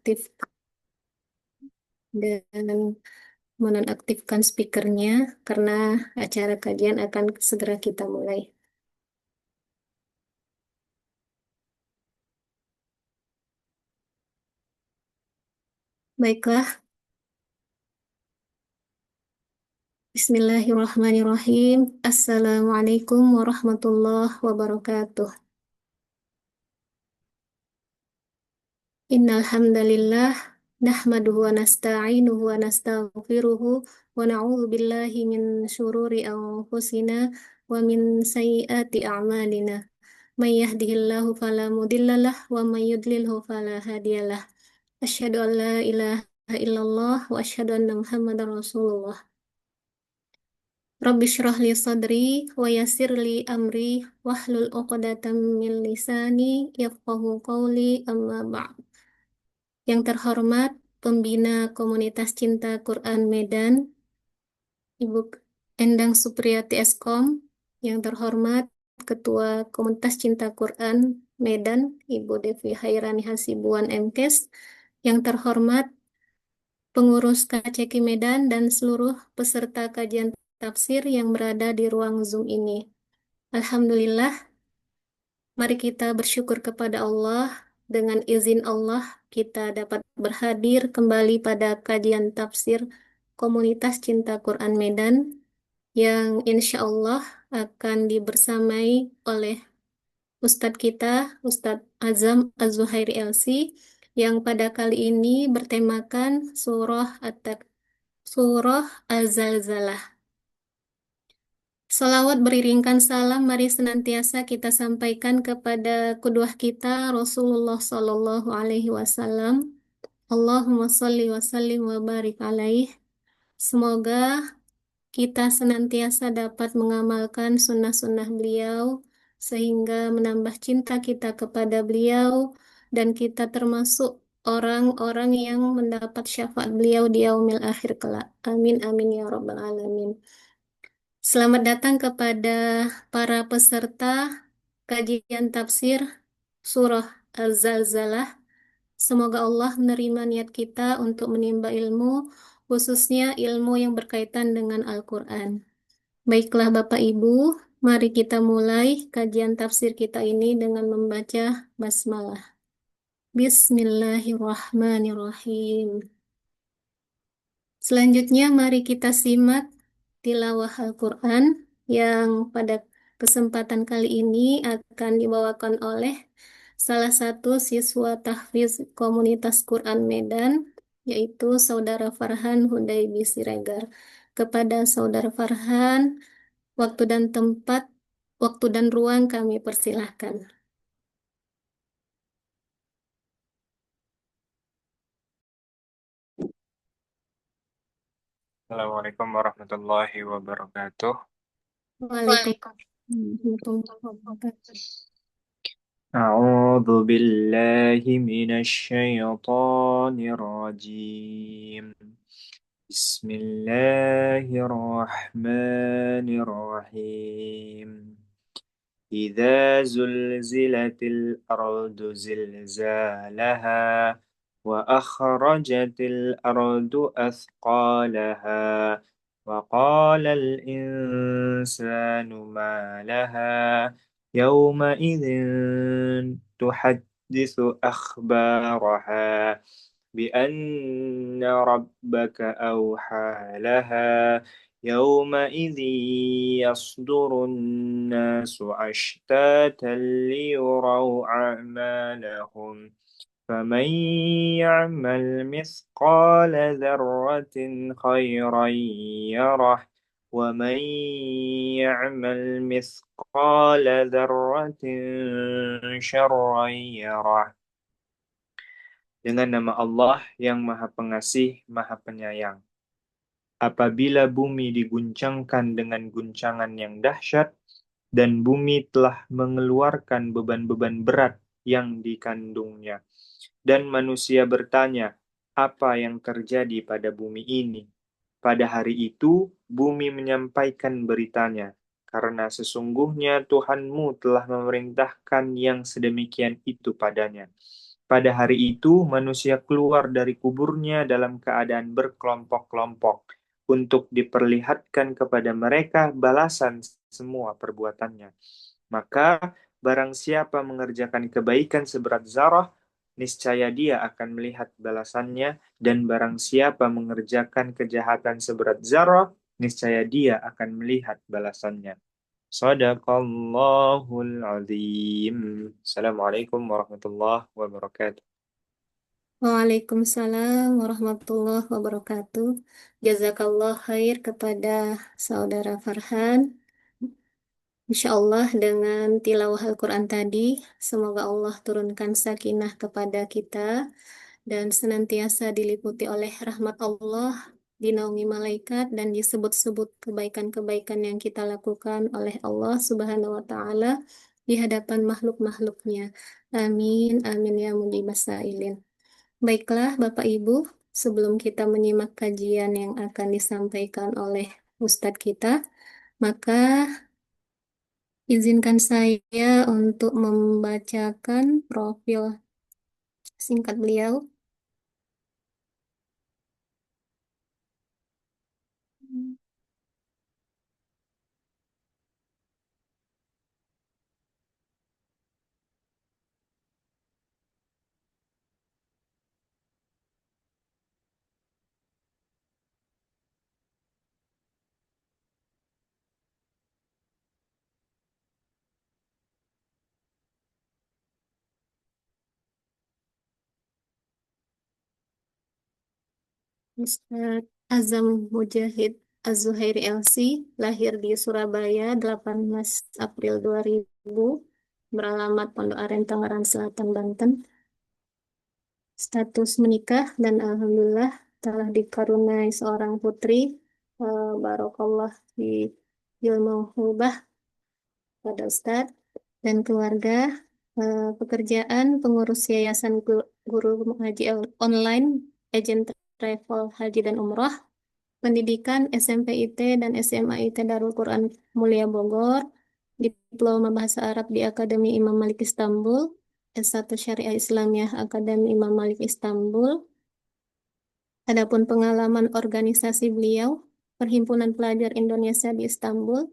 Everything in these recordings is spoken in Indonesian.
menonaktifkan dan menonaktifkan speakernya karena acara kajian akan segera kita mulai. Baiklah, Bismillahirrahmanirrahim. Assalamualaikum warahmatullahi wabarakatuh. Innal hamdalillah nahmaduhu wa nasta'inuhu wa nastaghfiruhu wa na'udzu billahi min syururi anfusina wa min sayyiati a'malina. May yahdihillahu fala mudhillalah wa may yudlilhu fala hadiyalah. Asyhadu an la ilaha illallah wa asyhadu anna Muhammadar Rasulullah. Rabbi shrah li sadri wa yassir li amri wahlul 'uqdatam min lisani yafqahu qawli amma ba'd. Yang terhormat Pembina Komunitas Cinta Quran Medan, Ibu Endang Supriyati Eskom. Yang terhormat Ketua Komunitas Cinta Quran Medan, Ibu Devi Hairani Hasibuan MKes. Yang terhormat pengurus KCK Medan dan seluruh peserta kajian tafsir yang berada di ruang Zoom ini. Alhamdulillah, mari kita bersyukur kepada Allah. Dengan izin Allah, kita dapat berhadir kembali pada kajian tafsir Komunitas Cinta Quran Medan yang insya Allah akan dibersamai oleh Ustadz kita, Ustadz Azam Az-Zuhairi LC, yang pada kali ini bertemakan Surah Az-Zalzalah. Salawat beriringkan salam, mari senantiasa kita sampaikan kepada qudwah kita Rasulullah Sallallahu Alaihi Wasallam. Allahumma salli wa sallim wa barik alaih. Semoga kita senantiasa dapat mengamalkan sunnah-sunnah beliau sehingga menambah cinta kita kepada beliau dan kita termasuk orang-orang yang mendapat syafaat beliau di yaumil akhir kelak. Amin amin ya rabbal alamin. Selamat datang kepada para peserta kajian tafsir Surah Az-Zalzalah. Semoga Allah menerima niat kita untuk menimba ilmu, khususnya ilmu yang berkaitan dengan Al-Quran. Baiklah Bapak Ibu, mari kita mulai kajian tafsir kita ini dengan membaca basmalah. Bismillahirrahmanirrahim. Selanjutnya mari kita simak tilawah Al-Quran yang pada kesempatan kali ini akan dibawakan oleh salah satu siswa tahfiz Komunitas Quran Medan, yaitu Saudara Farhan Hudaybi Siregar. Kepada Saudara Farhan, waktu dan tempat, waktu dan ruang kami persilahkan. Assalamualaikum warahmatullahi wabarakatuh. Waalaikumsalam warahmatullahi wabarakatuh. أعوذ بالله من الشيطان الرجيم. بسم الله الرحمن الرحيم. إذا زلزلت الأرض زلزالها وأخرجت الأرض أثقالها وقال الإنسان ما لها يومئذ تحدث أخبارها بأن ربك أوحى لها يومئذ يصدر الناس أشتاتا ليروا أعمالهم فمن يعمل مثقال ذرة خيرا يره ومن يعمل مثقال ذرة شرا يره. Dengan nama Allah yang Maha Pengasih, Maha Penyayang. Apabila bumi diguncangkan dengan guncangan yang dahsyat, dan bumi telah mengeluarkan beban-beban berat yang dikandungnya. Dan manusia bertanya, apa yang terjadi pada bumi ini? Pada hari itu, bumi menyampaikan beritanya, karena sesungguhnya Tuhanmu telah memerintahkan yang sedemikian itu padanya. Pada hari itu, manusia keluar dari kuburnya dalam keadaan berkelompok-kelompok untuk diperlihatkan kepada mereka balasan semua perbuatannya. Maka, barang siapa mengerjakan kebaikan seberat zarah, niscaya dia akan melihat balasannya, dan barang siapa mengerjakan kejahatan seberat zarah, niscaya dia akan melihat balasannya. Sadaqallahul azim. Assalamualaikum warahmatullahi wabarakatuh. Waalaikumsalam warahmatullahi wabarakatuh. Jazakallah khair kepada saudara Farhan. Insya Allah dengan tilawah Al-Quran tadi, semoga Allah turunkan sakinah kepada kita dan senantiasa diliputi oleh rahmat Allah, dinaungi malaikat, dan disebut-sebut kebaikan-kebaikan yang kita lakukan oleh Allah Subhanahu wa Ta'ala di hadapan makhluk-makhluknya. Amin, amin ya mujibas sa'ilin. Baiklah, Bapak Ibu, sebelum kita menyimak kajian yang akan disampaikan oleh Ustadz kita, maka izinkan saya untuk membacakan profil singkat beliau. Ustadz Azam Mujahid Az-Zuhairi LC, lahir di Surabaya 18 April 2000, beralamat Pondok Aren, Tangerang Selatan, Banten. Status menikah dan alhamdulillah telah dikaruniai seorang putri. Barokallah di ilmu hubah pada Ustadz dan keluarga. Pekerjaan pengurus yayasan guru haji online, agen travel haji dan umroh, pendidikan SMP IT dan SMA IT Darul Quran Mulia Bogor, diploma bahasa Arab di Akademi Imam Malik Istanbul, S1 Syariah Islamiyah Akademi Imam Malik Istanbul. Adapun pengalaman organisasi beliau, Perhimpunan Pelajar Indonesia di Istanbul,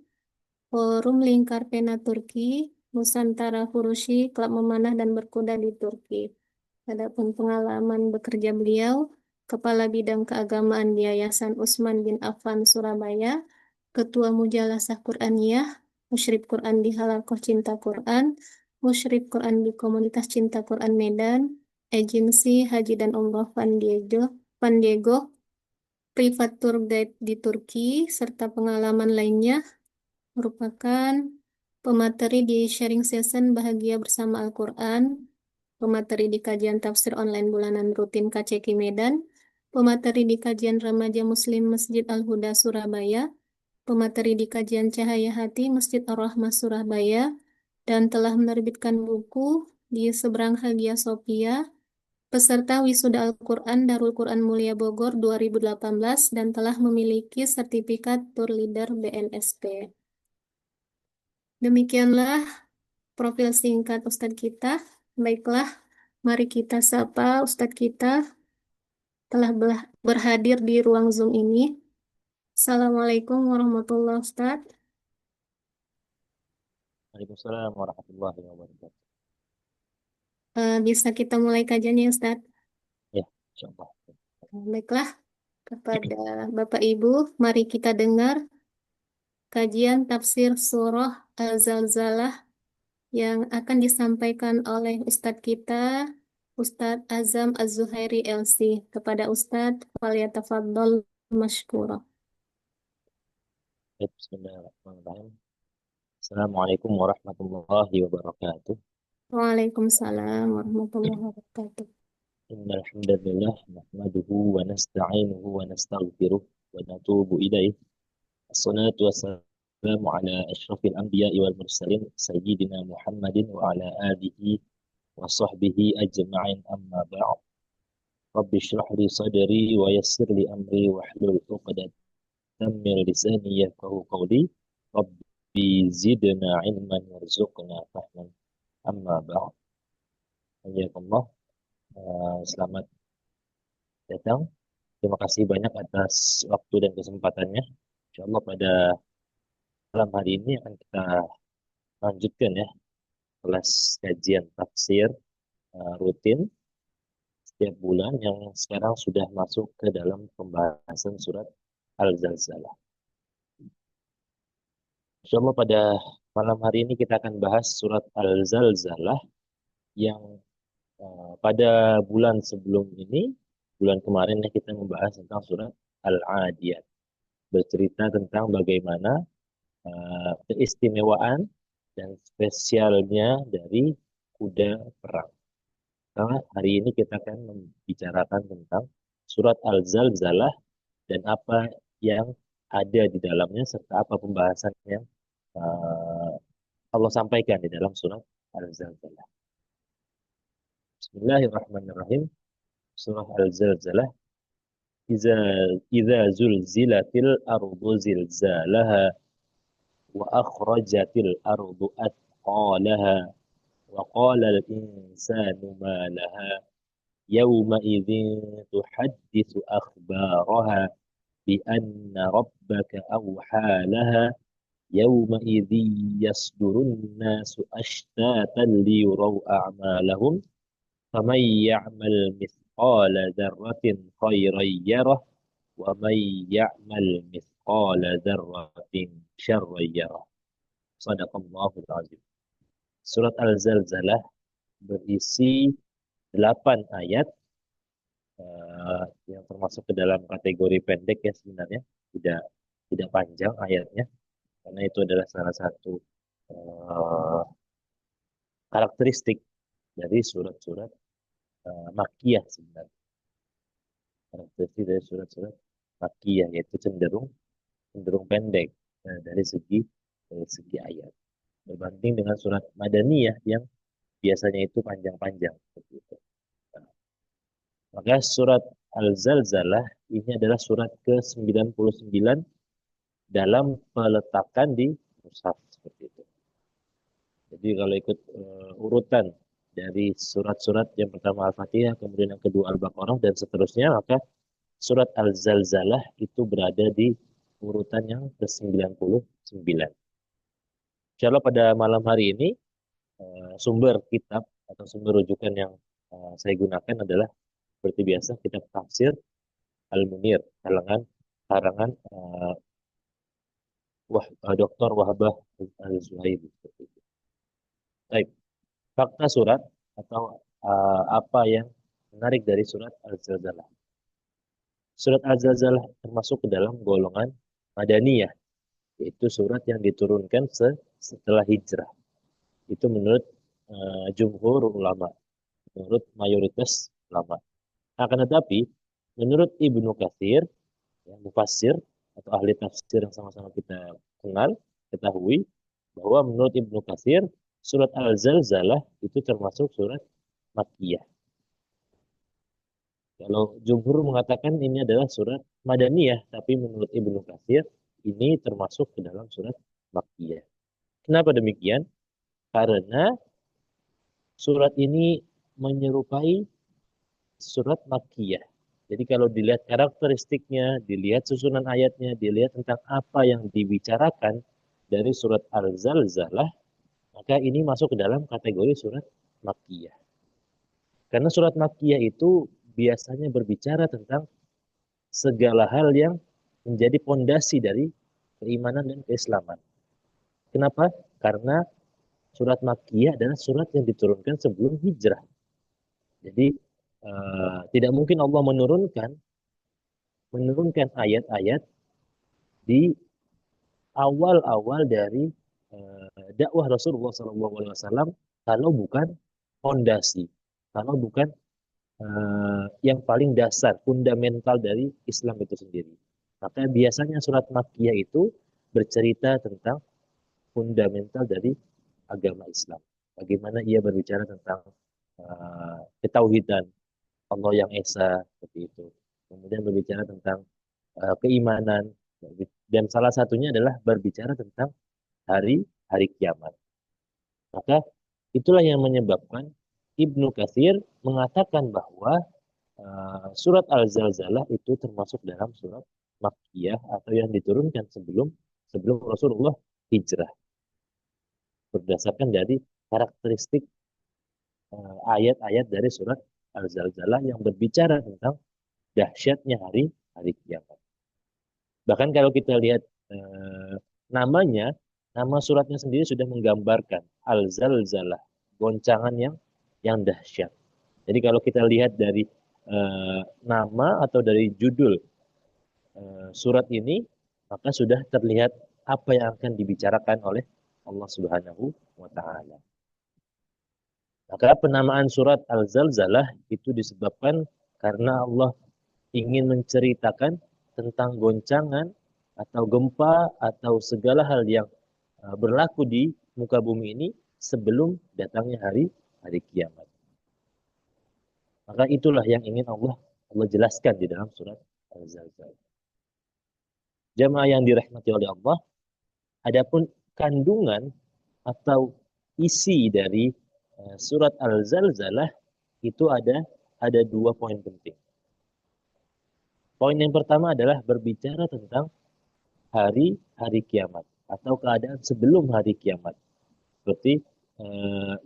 Forum Lingkar Pena Turki, Nusantara Furushi, Klub Memanah dan Berkuda di Turki. Adapun pengalaman bekerja beliau, Kepala Bidang Keagamaan di Yayasan Utsman bin Affan Surabaya, Ketua Mujalasah Quraniyah, Musyrif Quran di Halakoh Cinta Quran, Musyrif Quran di Komunitas Cinta Quran Medan, Agensi Haji dan Umroh Van Diego, Private Tour Guide di Turki, serta pengalaman lainnya merupakan pemateri di sharing session Bahagia Bersama Al-Quran, pemateri di kajian tafsir online bulanan rutin KCK Medan, pemateri di kajian remaja Muslim Masjid Al-Huda Surabaya, pemateri di kajian Cahaya Hati Masjid Ar-Rahmah Surabaya, dan telah menerbitkan buku di Seberang Hagia Sophia, peserta Wisuda Al-Quran Darul Quran Mulia Bogor 2018, dan telah memiliki sertifikat Tour Leader BNSP. Demikianlah profil singkat Ustadz kita. Baiklah, mari kita sapa Ustadz kita telah berhadir di ruang Zoom ini. Assalamualaikum warahmatullahi wabarakatuh. Waalaikumsalam warahmatullahi wabarakatuh. Bisa kita mulai kajiannya Ustadz? Ya, insyaallah. Baiklah, kepada Bapak Ibu, mari kita dengar kajian tafsir surah Al-Zalzalah yang akan disampaikan oleh Ustadz kita, Ustadz Azam Az-Zuhairi LC. Kepada Ustadz, waliyatafadhol mashkura. Bismillahirrahmanirrahim. Assalamualaikum warahmatullahi wabarakatuh. Waalaikumsalam warahmatullahi wabarakatuh. Innal hamdalillah nahmaduhu wa nasta'inuhu wa nastaghfiruh wa natubu ilaih. Assalatu wassalamu ala asyrafil anbiya'i wal mursalin sayyidina Muhammadin wa ala alihi wa sahbihi ajma'in amma ba'd. Rabbi shrah li sadri wa yassir li amri wa hlul 'uqdatam min lisani yafqahu qawli. Rabbi zidna ilman warzuqna fahman. Amma ba'd. Hayakumullah. Selamat datang. Terima kasih banyak atas waktu dan kesempatannya. Insyaallah pada malam hari ini akan kita lanjutkan ya kelas kajian tafsir rutin setiap bulan yang sekarang sudah masuk ke dalam pembahasan surat Al-Zalzalah. Insyaallah pada malam hari ini kita akan bahas surat Al-Zalzalah yang pada bulan sebelum ini, bulan kemarin ya kita membahas tentang surat Al-Adiyat, bercerita tentang bagaimana keistimewaan dan spesialnya dari kuda perang. Karena hari ini kita akan membicarakan tentang surat Al-Zalzalah dan apa yang ada di dalamnya serta apa pembahasan yang uh, Allah sampaikan di dalam surat Al-Zalzalah. Bismillahirrahmanirrahim. Surah Al-Zalzalah. Iza iza zulzilatil ardu zilzalaha wa akhrajatil ardu athqalaha wa qala al-insanu ma laha yawma'idhin tuhaddithu akhbaraha bi anna rabbaka awha laha yawma'idhin yasdurun nasu ashtatan liyuraw a'malahum faman ya'mal mithqala dzarratin khairan yarah wa man ya'mal mithqala dzarratin syarran yarah. Shadaqallahul azim. Surat Al-Zalzalah berisi 8 ayat yang termasuk ke dalam kategori pendek ya sebenarnya, tidak tidak panjang ayatnya karena itu adalah salah satu uh, karakteristik dari surat-surat Makkiyah sebenarnya. Karakteristik dari surat-surat Makkiyah yaitu cenderung cenderung pendek dari segi ayat berbanding dengan surat Madaniyah yang biasanya itu panjang-panjang seperti itu. Nah, maka surat Al-Zalzalah ini adalah surat ke-99 dalam peletakan di mushaf seperti itu. Jadi kalau ikut urutan dari surat-surat yang pertama Al-Fatihah, kemudian yang kedua Al-Baqarah dan seterusnya, maka surat Al-Zalzalah itu berada di urutan yang ke-99. Insyaallah pada malam hari ini sumber kitab atau sumber rujukan yang saya gunakan adalah seperti biasa kitab tafsir Al-Munir karangan Dr. Wahbah Al-Zuhaili seperti itu. Baik, fakta surat atau apa yang menarik dari surat Al-Zalzalah. Surat Al-Zalzalah termasuk ke dalam golongan Madaniyah, yaitu surat yang diturunkan setelah hijrah. Itu menurut jumhur ulama, menurut mayoritas ulama. Akan tetapi, menurut Ibnu Katsir, ya, mufassir atau ahli tafsir yang sama-sama kita kenal, ketahui, bahwa menurut Ibnu Katsir, surat Al-Zalzalah itu termasuk surat Makkiyah. Kalau jumhur mengatakan ini adalah surat Madaniyah, tapi menurut Ibnu Katsir, ini termasuk ke dalam surat Makkiyah. Kenapa demikian? Karena surat ini menyerupai surat Makkiyah. Jadi kalau dilihat karakteristiknya, dilihat susunan ayatnya, dilihat tentang apa yang dibicarakan dari surat Al-Zalzalah, maka ini masuk ke dalam kategori surat Makkiyah. Karena surat Makkiyah itu biasanya berbicara tentang segala hal yang menjadi pondasi dari keimanan dan keislaman. Kenapa? Karena surat Makkiyah adalah surat yang diturunkan sebelum hijrah. Jadi tidak mungkin Allah menurunkan ayat-ayat di awal-awal dari dakwah Rasulullah SAW kalau bukan fondasi, kalau bukan yang paling dasar, fundamental dari Islam itu sendiri. Maka biasanya surat Makkiyah itu bercerita tentang fundamental dari agama Islam. Bagaimana ia berbicara tentang ketauhidan Allah yang Esa, seperti itu. Kemudian berbicara tentang keimanan, dan salah satunya adalah berbicara tentang hari kiamat. Maka itulah yang menyebabkan Ibnu Katsir mengatakan bahwa surat Al-Zalzalah itu termasuk dalam surat Makkiyah atau yang diturunkan sebelum sebelum Rasulullah hijrah, berdasarkan dari karakteristik ayat-ayat dari surat Al-Zalzalah yang berbicara tentang dahsyatnya hari hari kiamat. Bahkan kalau kita lihat namanya, nama suratnya sendiri sudah menggambarkan Al-Zalzalah, goncangan yang dahsyat. Jadi kalau kita lihat dari nama atau dari judul surat ini, maka sudah terlihat apa yang akan dibicarakan oleh Allah Subhanahu wa taala. Maka penamaan surat Al-Zalzalah itu disebabkan karena Allah ingin menceritakan tentang goncangan atau gempa atau segala hal yang berlaku di muka bumi ini sebelum datangnya hari hari kiamat. Maka itulah yang ingin Allah jelaskan di dalam surat Al-Zalzalah. Jamaah yang dirahmati oleh Allah, adapun kandungan atau isi dari surat Al-Zalzalah itu ada dua poin penting. Poin yang pertama adalah berbicara tentang hari kiamat atau keadaan sebelum hari kiamat. Seperti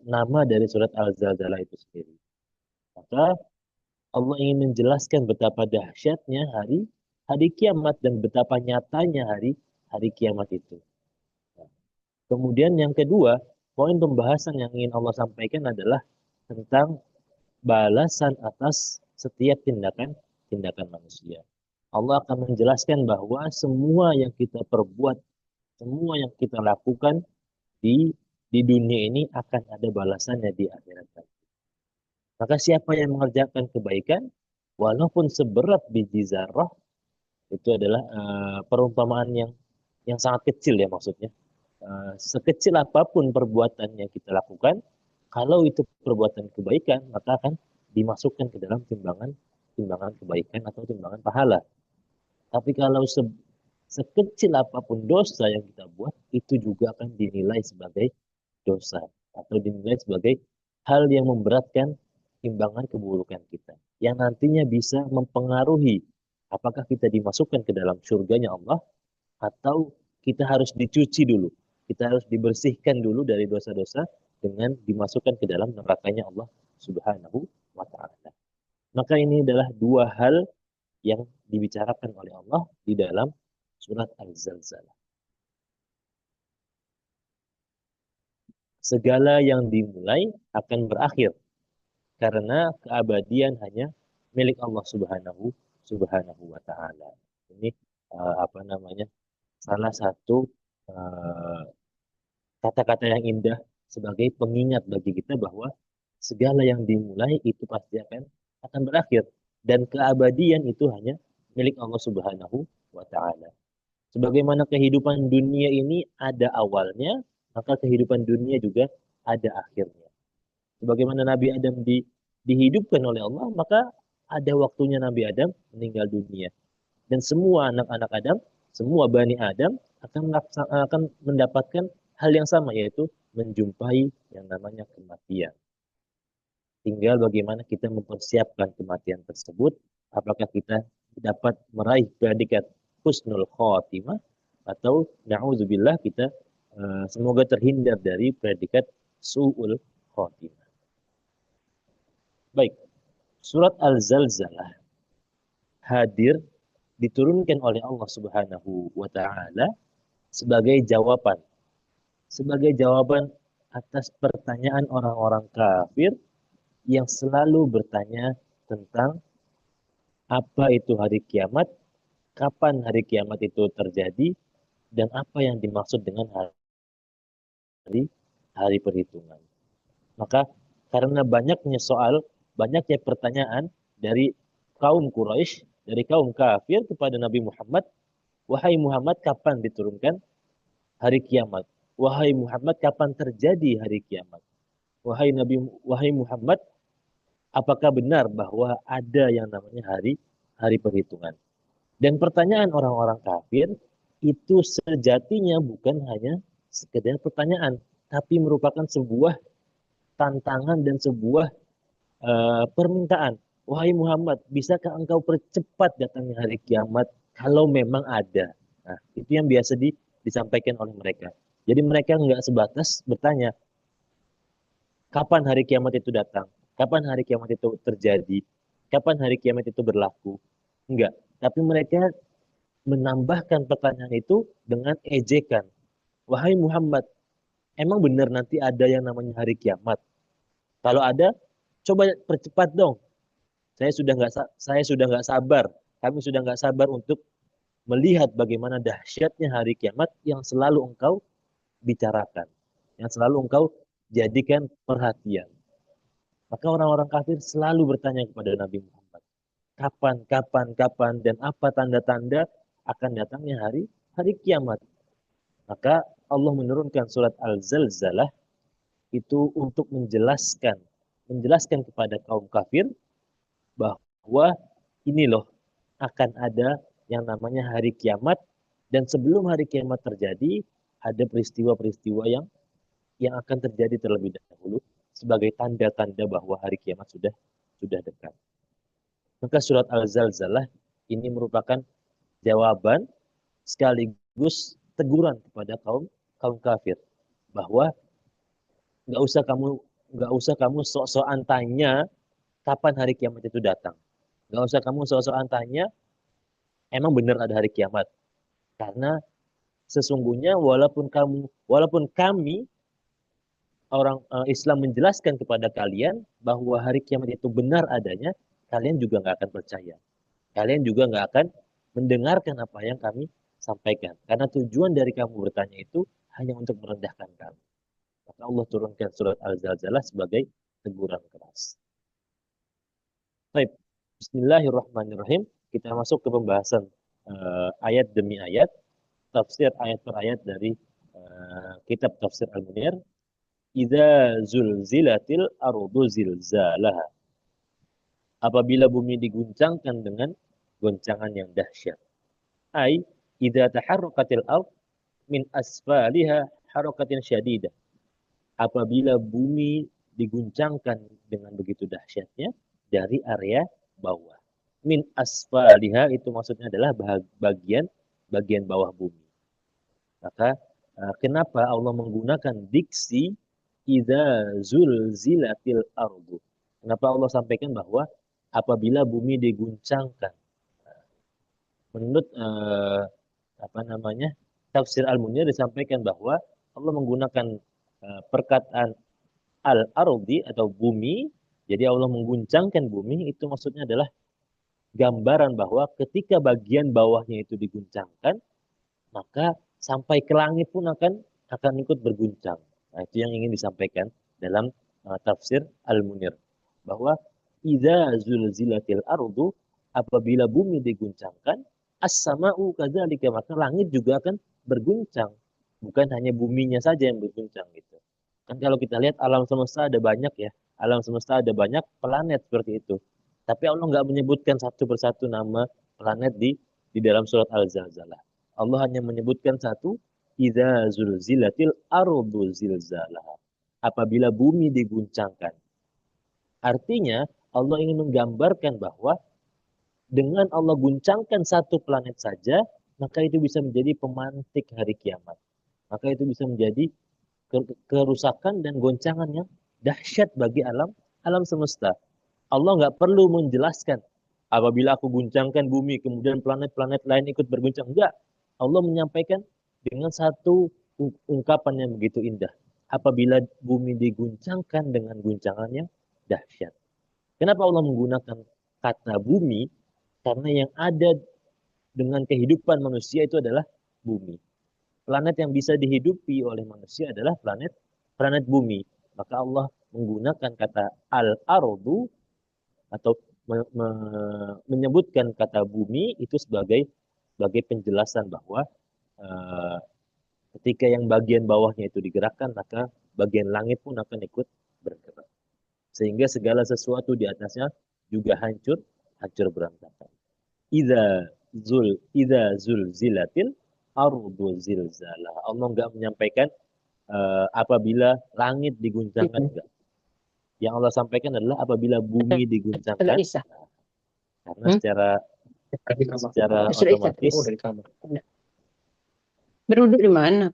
nama dari surat Al-Zalzalah itu sendiri. Maka Allah ingin menjelaskan betapa dahsyatnya hari kiamat dan betapa nyatanya hari kiamat itu. Kemudian yang kedua, poin pembahasan yang ingin Allah sampaikan adalah tentang balasan atas setiap tindakan manusia. Allah akan menjelaskan bahwa semua yang kita perbuat, semua yang kita lakukan di dunia ini akan ada balasannya di akhirat nanti. Maka siapa yang mengerjakan kebaikan, walaupun seberat biji zarah, itu adalah perumpamaan yang sangat kecil ya maksudnya. Sekecil apapun perbuatan yang kita lakukan, kalau itu perbuatan kebaikan, maka akan dimasukkan ke dalam timbangan kebaikan atau timbangan pahala. Tapi kalau sekecil apapun dosa yang kita buat, itu juga akan dinilai sebagai dosa atau dinilai sebagai hal yang memberatkan timbangan keburukan kita, yang nantinya bisa mempengaruhi apakah kita dimasukkan ke dalam surganya Allah atau kita harus dicuci dulu, kita harus dibersihkan dulu dari dosa-dosa dengan dimasukkan ke dalam nerakanya Allah Subhanahu wa taala. Maka ini adalah dua hal yang dibicarakan oleh Allah di dalam surat Al-Zalzalah. Segala yang dimulai akan berakhir karena keabadian hanya milik Allah Subhanahu wa taala. Ini apa namanya? Salah satu kata-kata yang indah sebagai pengingat bagi kita bahwa segala yang dimulai itu pasti akan berakhir dan keabadian itu hanya milik Allah Subhanahu wa taala. Sebagaimana kehidupan dunia ini ada awalnya, maka kehidupan dunia juga ada akhirnya. Sebagaimana Nabi Adam dihidupkan oleh Allah, maka ada waktunya Nabi Adam meninggal dunia. Dan semua anak-anak Adam, semua Bani Adam akan mendapatkan hal yang sama, yaitu menjumpai yang namanya kematian. Tinggal bagaimana kita mempersiapkan kematian tersebut, apakah kita dapat meraih predikat husnul khotimah atau na'udzubillah kita semoga terhindar dari predikat su'ul khotimah. Baik, surat Al-Zalzalah hadir diturunkan oleh Allah Subhanahu wa taala sebagai jawaban atas pertanyaan orang-orang kafir yang selalu bertanya tentang apa itu hari kiamat, kapan hari kiamat itu terjadi, dan apa yang dimaksud dengan hari perhitungan. Maka karena banyaknya soal, banyaknya pertanyaan dari kaum Quraisy, dari kaum kafir kepada Nabi Muhammad, wahai Muhammad, kapan diturunkan hari kiamat? Wahai Muhammad, kapan terjadi hari kiamat? Wahai Muhammad, apakah benar bahwa ada yang namanya hari perhitungan? Dan pertanyaan orang-orang kafir itu sejatinya bukan hanya sekedar pertanyaan, tapi merupakan sebuah tantangan dan sebuah permintaan. Wahai Muhammad, bisakah engkau percepat datangnya hari kiamat kalau memang ada? Nah, itu yang biasa disampaikan oleh mereka. Jadi mereka nggak sebatas bertanya, kapan hari kiamat itu datang? Kapan hari kiamat itu terjadi? Kapan hari kiamat itu berlaku? Enggak. Tapi mereka menambahkan pertanyaan itu dengan ejekan. Wahai Muhammad, emang benar nanti ada yang namanya hari kiamat? Kalau ada, coba percepat dong. Saya sudah nggak sabar. Kami sudah nggak sabar untuk melihat bagaimana dahsyatnya hari kiamat yang selalu engkau bicarakan, yang selalu engkau jadikan perhatian. Maka orang-orang kafir selalu bertanya kepada Nabi Muhammad, kapan, kapan, kapan, dan apa tanda-tanda akan datangnya hari hari kiamat. Maka Allah menurunkan surat Al-Zalzalah itu untuk menjelaskan kepada kaum kafir bahwa ini loh akan ada yang namanya hari kiamat, dan sebelum hari kiamat terjadi ada peristiwa-peristiwa yang akan terjadi terlebih dahulu sebagai tanda-tanda bahwa hari kiamat sudah dekat. Maka surat Al-Zalzalah ini merupakan jawaban sekaligus teguran kepada kaum kaum kafir bahwa nggak usah kamu nggak usah kamu sok-sokan tanya kapan hari kiamat itu datang. Nggak usah kamu sok-sokan tanya emang benar ada hari kiamat. Karena sesungguhnya walaupun kami orang Islam menjelaskan kepada kalian bahwa hari kiamat itu benar adanya, kalian juga nggak akan percaya. Kalian juga nggak akan mendengarkan apa yang kami sampaikan. Karena tujuan dari kamu bertanya itu hanya untuk merendahkan kami. Maka Allah turunkan surat Al-Zalzalah sebagai teguran keras. Baik, Bismillahirrahmanirrahim. Kita masuk ke pembahasan ayat demi ayat, tafsir ayat per ayat dari kitab tafsir Al-Munir. Idza zulzilatil ardu zilzalaha. Apabila bumi diguncangkan dengan goncangan yang dahsyat. Ai idza taharrakatil ard min asfaliha harakatin syadidah. Apabila bumi diguncangkan dengan begitu dahsyatnya dari area bawah. Min asfaliha itu maksudnya adalah bagian bawah bumi. Maka kenapa Allah menggunakan diksi idza zulzilatil ardu? Kenapa Allah sampaikan bahwa apabila bumi diguncangkan? Menurut apa namanya tafsir Al-Munir disampaikan bahwa Allah menggunakan perkataan al-ardi atau bumi. Jadi Allah mengguncangkan bumi itu maksudnya adalah gambaran bahwa ketika bagian bawahnya itu diguncangkan, maka sampai ke langit pun akan ikut berguncang. Nah, itu yang ingin disampaikan dalam tafsir Al-Munir bahwa idza zulzilatil ardu, apabila bumi diguncangkan, as-sama'u kadzalika, maka langit juga akan berguncang. Bukan hanya buminya saja yang berguncang gitu. Kan kalau kita lihat alam semesta ada banyak ya, alam semesta ada banyak planet seperti itu. Tapi Allah nggak menyebutkan satu persatu nama planet di dalam surat Al-Zalzalah. Allah hanya menyebutkan satu, idza zulzilatil ardu zilzalaha. Apabila bumi diguncangkan. Artinya Allah ingin menggambarkan bahwa dengan Allah guncangkan satu planet saja, maka itu bisa menjadi pemantik hari kiamat. Maka itu bisa menjadi kerusakan dan goncangan yang dahsyat bagi alam semesta. Allah nggak perlu menjelaskan apabila aku guncangkan bumi, kemudian planet-planet lain ikut berguncang. Enggak. Allah menyampaikan dengan satu ungkapan yang begitu indah. Apabila bumi diguncangkan dengan guncangan yang dahsyat. Kenapa Allah menggunakan kata bumi? Karena yang ada dengan kehidupan manusia itu adalah bumi. Planet yang bisa dihidupi oleh manusia adalah planet bumi. Maka Allah menggunakan kata al-ardu atau menyebutkan kata bumi itu sebagai penjelasan bahwa uh, ketika yang bagian bawahnya itu digerakkan, maka bagian langit pun akan ikut bergerak. Sehingga segala sesuatu di atasnya juga hancur berantakan. Idza zulzilatil ardu zilzalah. Allah enggak menyampaikan apabila langit diguncangkan, enggak. Yang Allah sampaikan adalah apabila bumi Sudah diguncangkan, Isa. karena Hmm? secara Sudah Isa. otomatis, Sudah. Beruduk di mana?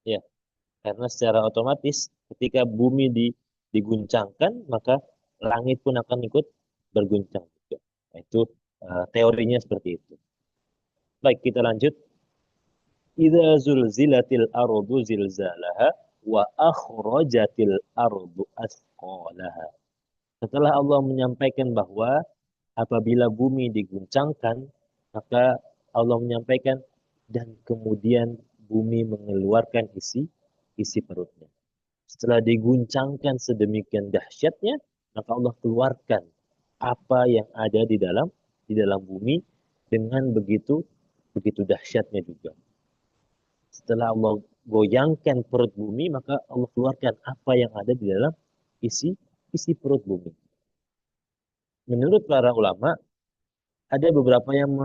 ya, karena secara otomatis ketika bumi diguncangkan, maka langit pun akan ikut berguncang juga. Nah, itu teorinya seperti itu. Baik, kita lanjut. Idza zulzilatil ardu zilzalaha wa akhrajatil ardu asqalaha. Setelah Allah menyampaikan bahwa apabila bumi diguncangkan, maka Allah menyampaikan dan kemudian bumi mengeluarkan isi perutnya. Setelah diguncangkan sedemikian dahsyatnya, maka Allah keluarkan apa yang ada di dalam bumi dengan begitu begitu dahsyatnya juga. Setelah Allah goyangkan perut bumi, maka Allah keluarkan apa yang ada di dalam isi isi perut bumi. Menurut para ulama, ada beberapa yang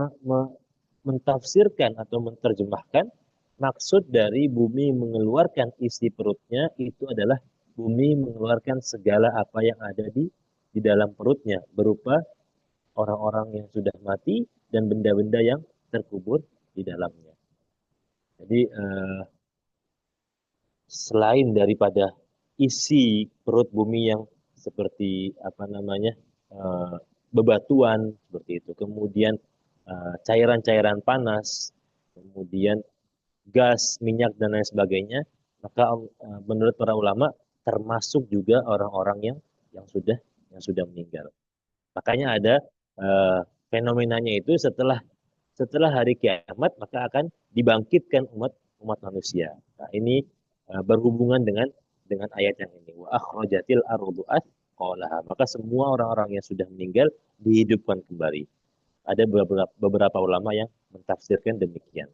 mentafsirkan atau menerjemahkan maksud dari bumi mengeluarkan isi perutnya itu adalah bumi mengeluarkan segala apa yang ada di dalam perutnya berupa orang-orang yang sudah mati dan benda-benda yang terkubur di dalamnya. Jadi selain daripada isi perut bumi yang seperti apa namanya eh, bebatuan seperti itu, kemudian cairan-cairan panas, kemudian gas, minyak dan lain sebagainya, maka menurut para ulama termasuk juga orang-orang yang sudah meninggal. Makanya ada eh, fenomenanya itu setelah hari kiamat maka akan dibangkitkan umat umat manusia. Nah, ini berhubungan dengan ayat yang ini. Wa akhrajatil ardu athqalaha. Maka semua orang-orang yang sudah meninggal dihidupkan kembali. Ada beberapa ulama yang mentafsirkan demikian.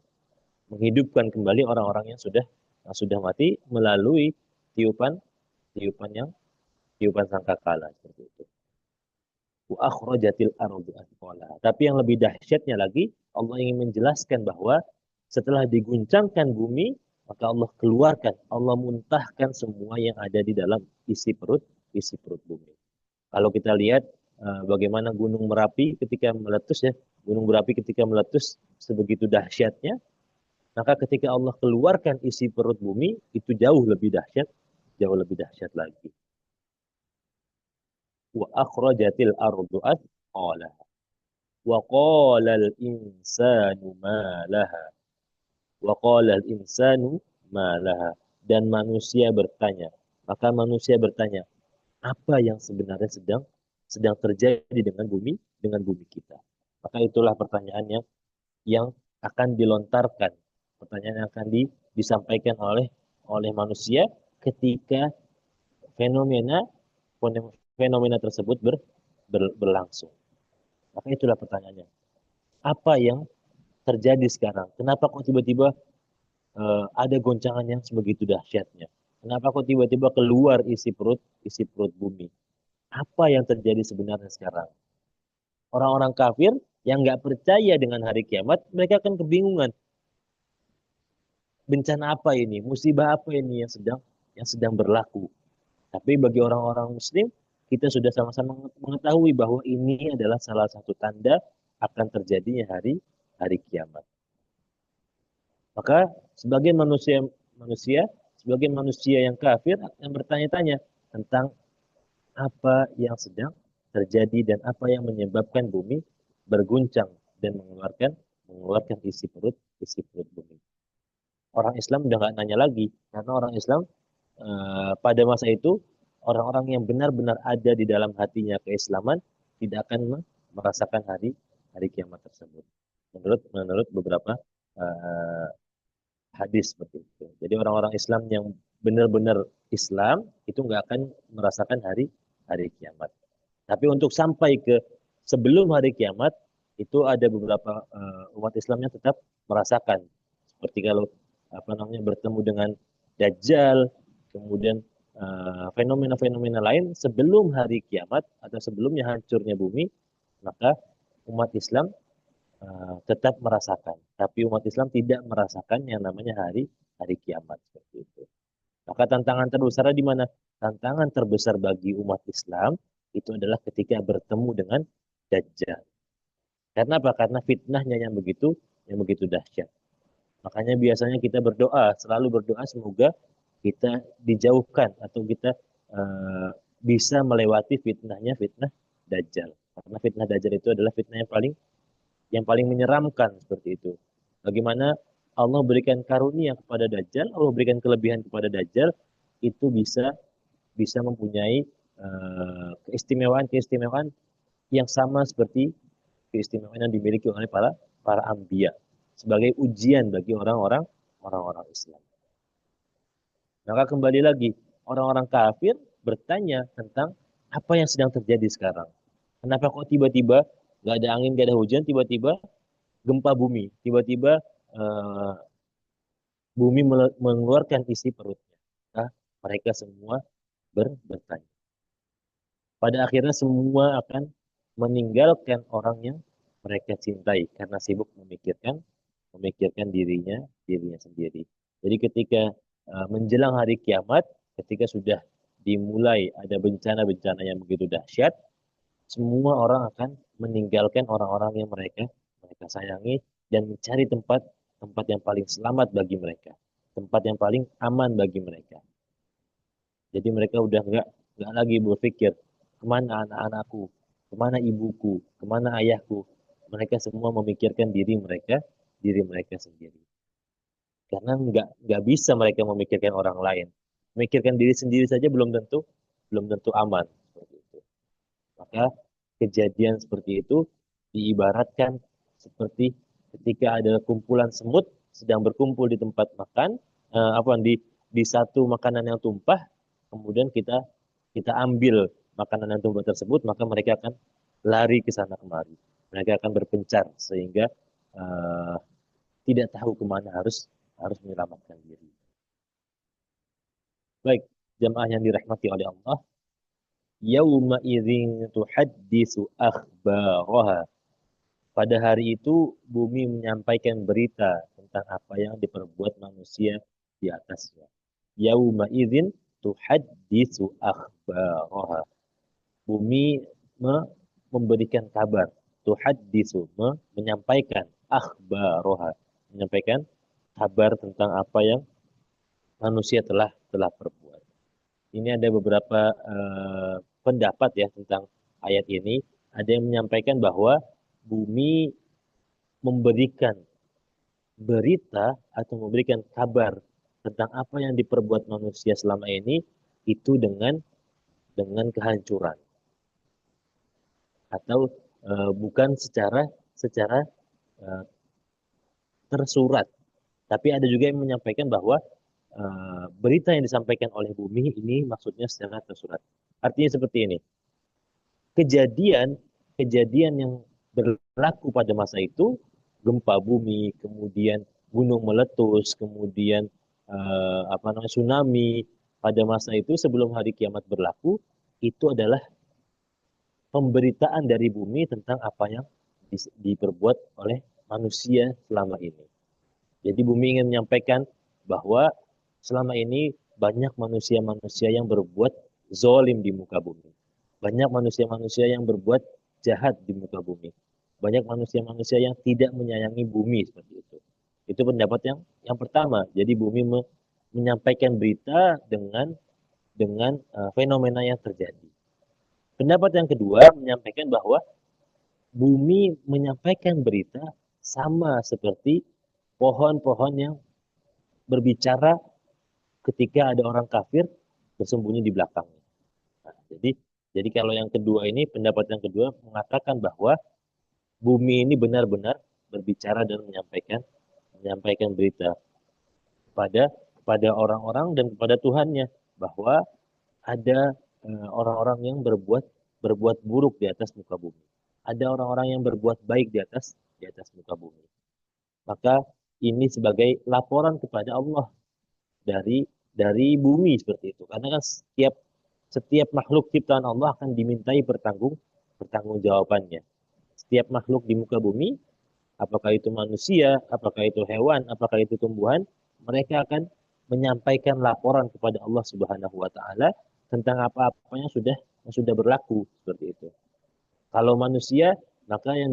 Menghidupkan kembali orang-orang yang sudah mati melalui tiupan tiupan yang tiupan sangkakala seperti itu. Wa akhrajatil ardu athqalaha. Tapi yang lebih dahsyatnya lagi, Allah ingin menjelaskan bahwa setelah diguncangkan bumi, maka Allah keluarkan, Allah muntahkan semua yang ada di dalam isi perut bumi. Kalau kita lihat bagaimana Gunung Merapi ketika meletus ya, Gunung Merapi ketika meletus sebegitu dahsyatnya, maka ketika Allah keluarkan isi perut bumi, itu jauh lebih dahsyat lagi. Wa akhrajatil ardu athqalaha. Wa qala al-insanu ma laha. Wa qala al-insanu ma laha. Dan manusia bertanya. Maka manusia bertanya, apa yang sebenarnya sedang terjadi dengan bumi kita? Maka itulah pertanyaan yang akan dilontarkan, pertanyaan yang akan disampaikan oleh manusia ketika fenomena fenomena tersebut berlangsung. Maka itulah pertanyaannya. Apa yang terjadi sekarang? Kenapa kok tiba-tiba ada goncangan yang sebegitu dahsyatnya? Kenapa kok tiba-tiba keluar isi perut bumi? Apa yang terjadi sebenarnya sekarang? Orang-orang kafir yang nggak percaya dengan hari kiamat, mereka akan kebingungan. Bencana apa ini? Musibah apa ini yang sedang berlaku? Tapi bagi orang-orang Muslim, kita sudah sama-sama mengetahui bahwa ini adalah salah satu tanda akan terjadinya hari kiamat. Maka sebagai manusia, sebagai manusia yang kafir akan bertanya-tanya tentang apa yang sedang terjadi dan apa yang menyebabkan bumi berguncang dan mengeluarkan isi perut bumi. Orang Islam udah nggak nanya lagi karena orang Islam pada masa itu orang-orang yang benar-benar ada di dalam hatinya keislaman tidak akan merasakan hari hari kiamat tersebut. Menurut beberapa uh, hadis seperti itu. Jadi orang-orang Islam yang benar-benar Islam itu nggak akan merasakan hari hari kiamat. Tapi untuk sampai ke sebelum hari kiamat itu ada beberapa umat Islam yang tetap merasakan. Seperti kalau apa namanya bertemu dengan Dajjal, kemudian fenomena-fenomena lain sebelum hari kiamat atau sebelumnya hancurnya bumi, maka umat Islam tetap merasakan. Tapi umat Islam tidak merasakan yang namanya hari kiamat seperti itu. Maka tantangan terbesar di mana? Tantangan terbesar bagi umat Islam itu adalah ketika bertemu dengan Dajjal. Karena apa? Karena fitnahnya yang begitu dahsyat. Makanya biasanya kita berdoa, selalu berdoa semoga kita dijauhkan atau kita uh, bisa melewati fitnah Dajjal. Karena fitnah Dajjal itu adalah fitnah yang paling menyeramkan seperti itu. Bagaimana Allah berikan karunia kepada Dajjal, Allah berikan kelebihan kepada Dajjal, itu bisa mempunyai keistimewaan-keistimewaan yang sama seperti keistimewaan yang dimiliki oleh para anbiya sebagai ujian bagi orang-orang Islam. Maka kembali lagi, orang-orang kafir bertanya tentang apa yang sedang terjadi sekarang. Kenapa kok tiba-tiba nggak ada angin, nggak ada hujan, tiba-tiba gempa bumi, tiba-tiba uh, bumi mengeluarkan isi perutnya. Nah, mereka semua bertanya. Pada akhirnya semua akan meninggalkan orang yang mereka cintai karena sibuk memikirkan dirinya sendiri. Jadi ketika menjelang hari kiamat, ketika sudah dimulai ada bencana-bencana yang begitu dahsyat, semua orang akan meninggalkan orang-orang yang mereka sayangi dan mencari tempat yang paling selamat bagi mereka, tempat yang paling aman bagi mereka. Jadi mereka udah nggak lagi berpikir kemana anak-anakku, kemana ibuku, kemana ayahku. Mereka semua memikirkan diri mereka sendiri. Karena nggak bisa mereka memikirkan orang lain. Memikirkan diri sendiri saja belum tentu aman. Seperti itu. Maka kejadian seperti itu diibaratkan seperti ketika ada kumpulan semut sedang berkumpul di tempat makan, di satu makanan yang tumpah, kemudian kita ambil makanan yang tumpah tersebut, maka mereka akan lari ke sana kemari. Mereka akan berpencar sehingga uh, tidak tahu kemana harus menyelamatkan diri. Baik, jamaah yang dirahmati oleh Allah, yauma idzin tuhaddisu akhbaraha. Pada hari itu bumi menyampaikan berita tentang apa yang diperbuat manusia di atasnya. Yauma idzin tuhaddisu akhbaraha. Bumi memberikan kabar, tuhaddisu menyampaikan akhbaraha, menyampaikan kabar tentang apa yang manusia telah perbuat. Ini ada beberapa pendapat ya tentang ayat ini. Ada yang menyampaikan bahwa bumi memberikan berita atau memberikan kabar tentang apa yang diperbuat manusia selama ini itu dengan kehancuran atau bukan secara tersurat. Tapi ada juga yang menyampaikan bahwa berita yang disampaikan oleh bumi ini maksudnya secara tersurat. Artinya seperti ini. Kejadian yang berlaku pada masa itu, gempa bumi, kemudian gunung meletus, kemudian tsunami pada masa itu sebelum hari kiamat berlaku, itu adalah pemberitaan dari bumi tentang apa yang diperbuat oleh manusia selama ini. Jadi bumi ingin menyampaikan bahwa selama ini banyak manusia-manusia yang berbuat zolim di muka bumi. Banyak manusia-manusia yang berbuat jahat di muka bumi. Banyak manusia-manusia yang tidak menyayangi bumi seperti itu. Itu pendapat yang pertama. Jadi bumi menyampaikan berita dengan fenomena yang terjadi. Pendapat yang kedua menyampaikan bahwa bumi menyampaikan berita sama seperti pohon-pohon yang berbicara ketika ada orang kafir bersembunyi di belakangnya. Nah, jadi kalau yang kedua ini, pendapat yang kedua mengatakan bahwa bumi ini benar-benar berbicara dan menyampaikan berita kepada orang-orang dan kepada Tuhannya bahwa ada orang-orang yang berbuat buruk di atas muka bumi. Ada orang-orang yang berbuat baik di atas muka bumi. Maka ini sebagai laporan kepada Allah dari bumi seperti itu. Karena kan setiap makhluk ciptaan Allah akan dimintai pertanggungjawabannya. Setiap makhluk di muka bumi apakah itu manusia, apakah itu hewan, apakah itu tumbuhan, mereka akan menyampaikan laporan kepada Allah Subhanahu wa taala tentang apa-apa yang sudah berlaku seperti itu. Kalau manusia, maka yang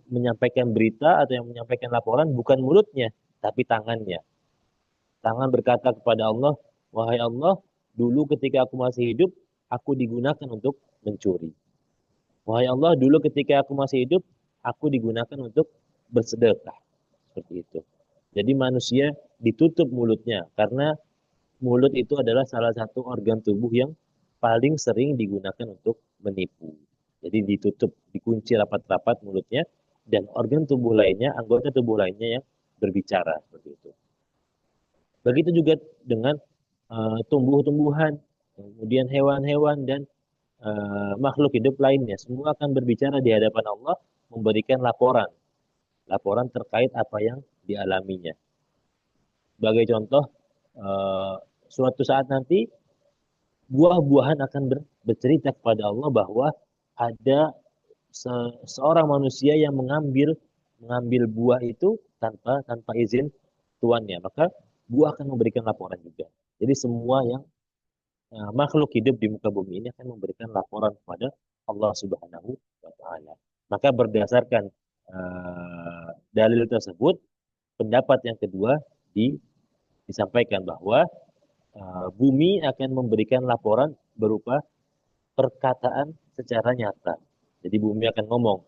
menyampaikan berita atau yang menyampaikan laporan bukan mulutnya, tapi tangannya. Tangan berkata kepada Allah, wahai Allah, dulu ketika aku masih hidup, aku digunakan untuk mencuri. Wahai Allah, dulu ketika aku masih hidup, aku digunakan untuk bersedekah. Seperti itu. Jadi manusia ditutup mulutnya, karena mulut itu adalah salah satu organ tubuh yang paling sering digunakan untuk menipu. Jadi ditutup, dikunci rapat-rapat mulutnya, dan organ tubuh lainnya, anggota tubuh lainnya yang berbicara. Seperti itu. Begitu juga dengan tumbuh-tumbuhan, kemudian hewan-hewan, dan makhluk hidup lainnya. Semua akan berbicara di hadapan Allah, memberikan laporan. Laporan terkait apa yang dialaminya. Sebagai contoh, suatu saat nanti, buah-buahan akan bercerita kepada Allah bahwa ada seorang manusia yang mengambil buah itu tanpa izin tuannya. Maka buah akan memberikan laporan juga. Jadi semua yang makhluk hidup di muka bumi ini akan memberikan laporan kepada Allah Subhanahu wa taala. Maka berdasarkan dalil tersebut, pendapat yang kedua disampaikan bahwa bumi akan memberikan laporan berupa perkataan secara nyata. Jadi bumi akan ngomong,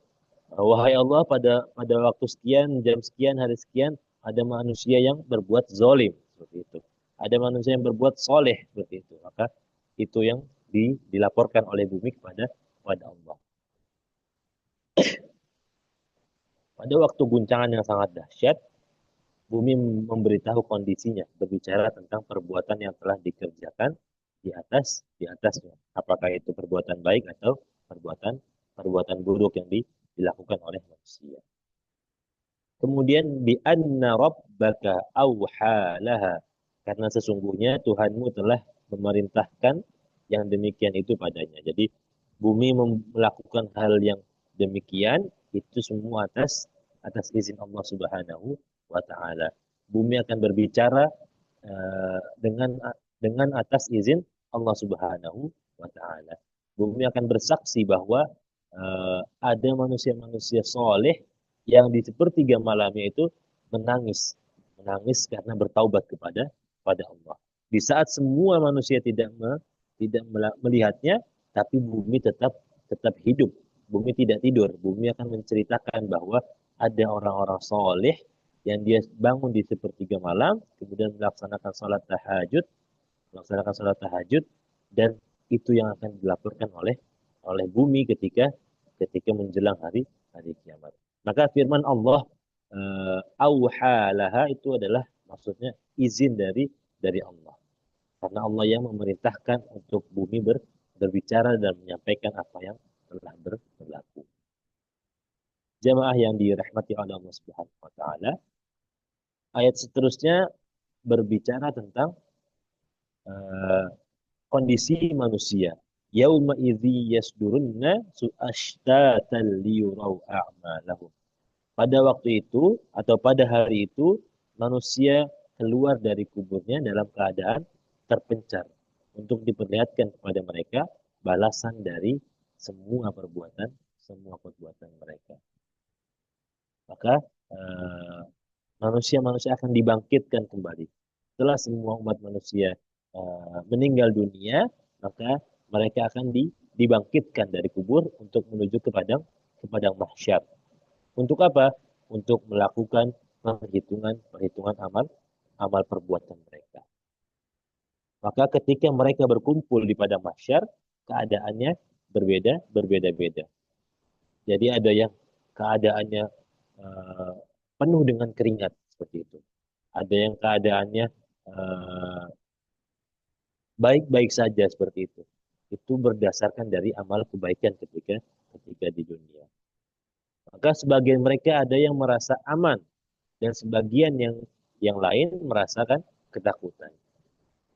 wahai Allah, pada waktu sekian, jam sekian, hari sekian, ada manusia yang berbuat zolim, seperti itu. Ada manusia yang berbuat soleh, seperti itu. Maka itu yang dilaporkan oleh bumi kepada Allah. Pada waktu guncangan yang sangat dahsyat, bumi memberitahu kondisinya, berbicara tentang perbuatan yang telah dikerjakan di atasnya. Apakah itu perbuatan baik atau perbuatan buruk yang dilakukan oleh manusia. Kemudian bi anna rabbaka auha laha, karena sesungguhnya Tuhanmu telah memerintahkan yang demikian itu padanya. Jadi bumi melakukan hal yang demikian itu semua atas izin Allah Subhanahu wa taala. Bumi akan berbicara dengan atas izin Allah Subhanahu wa taala. Bumi akan bersaksi bahwa ada manusia-manusia soleh yang di sepertiga malamnya itu menangis karena bertaubat kepada Allah. Di saat semua manusia tidak melihatnya, tapi bumi tetap hidup. Bumi tidak tidur. Bumi akan menceritakan bahwa ada orang-orang soleh yang dia bangun di sepertiga malam, kemudian melaksanakan sholat tahajud, dan itu yang akan dilaporkan oleh bumi ketika menjelang hari kiamat. Maka firman Allah auha laha itu adalah maksudnya izin dari Allah. Karena Allah yang memerintahkan untuk bumi berbicara dan menyampaikan apa yang telah berlaku. Jamaah yang dirahmati oleh Allah Subhanahu wa taala, ayat seterusnya berbicara tentang kondisi manusia. Yauma idzi yasdurunna su'ashtatan liyurau a'malahum. Pada waktu itu atau pada hari itu manusia keluar dari kuburnya dalam keadaan terpencar untuk diperlihatkan kepada mereka balasan dari semua perbuatan mereka. Maka manusia akan dibangkitkan kembali. Setelah semua umat manusia meninggal dunia, maka mereka akan dibangkitkan dari kubur untuk menuju ke padang mahsyar. Untuk apa? Untuk melakukan perhitungan amal perbuatan mereka. Maka ketika mereka berkumpul di padang mahsyar, keadaannya berbeda-beda. Jadi ada yang keadaannya penuh dengan keringat seperti itu. Ada yang keadaannya baik-baik saja seperti itu. Itu berdasarkan dari amal kebaikan ketika di dunia. Maka sebagian mereka ada yang merasa aman dan sebagian yang lain merasakan ketakutan.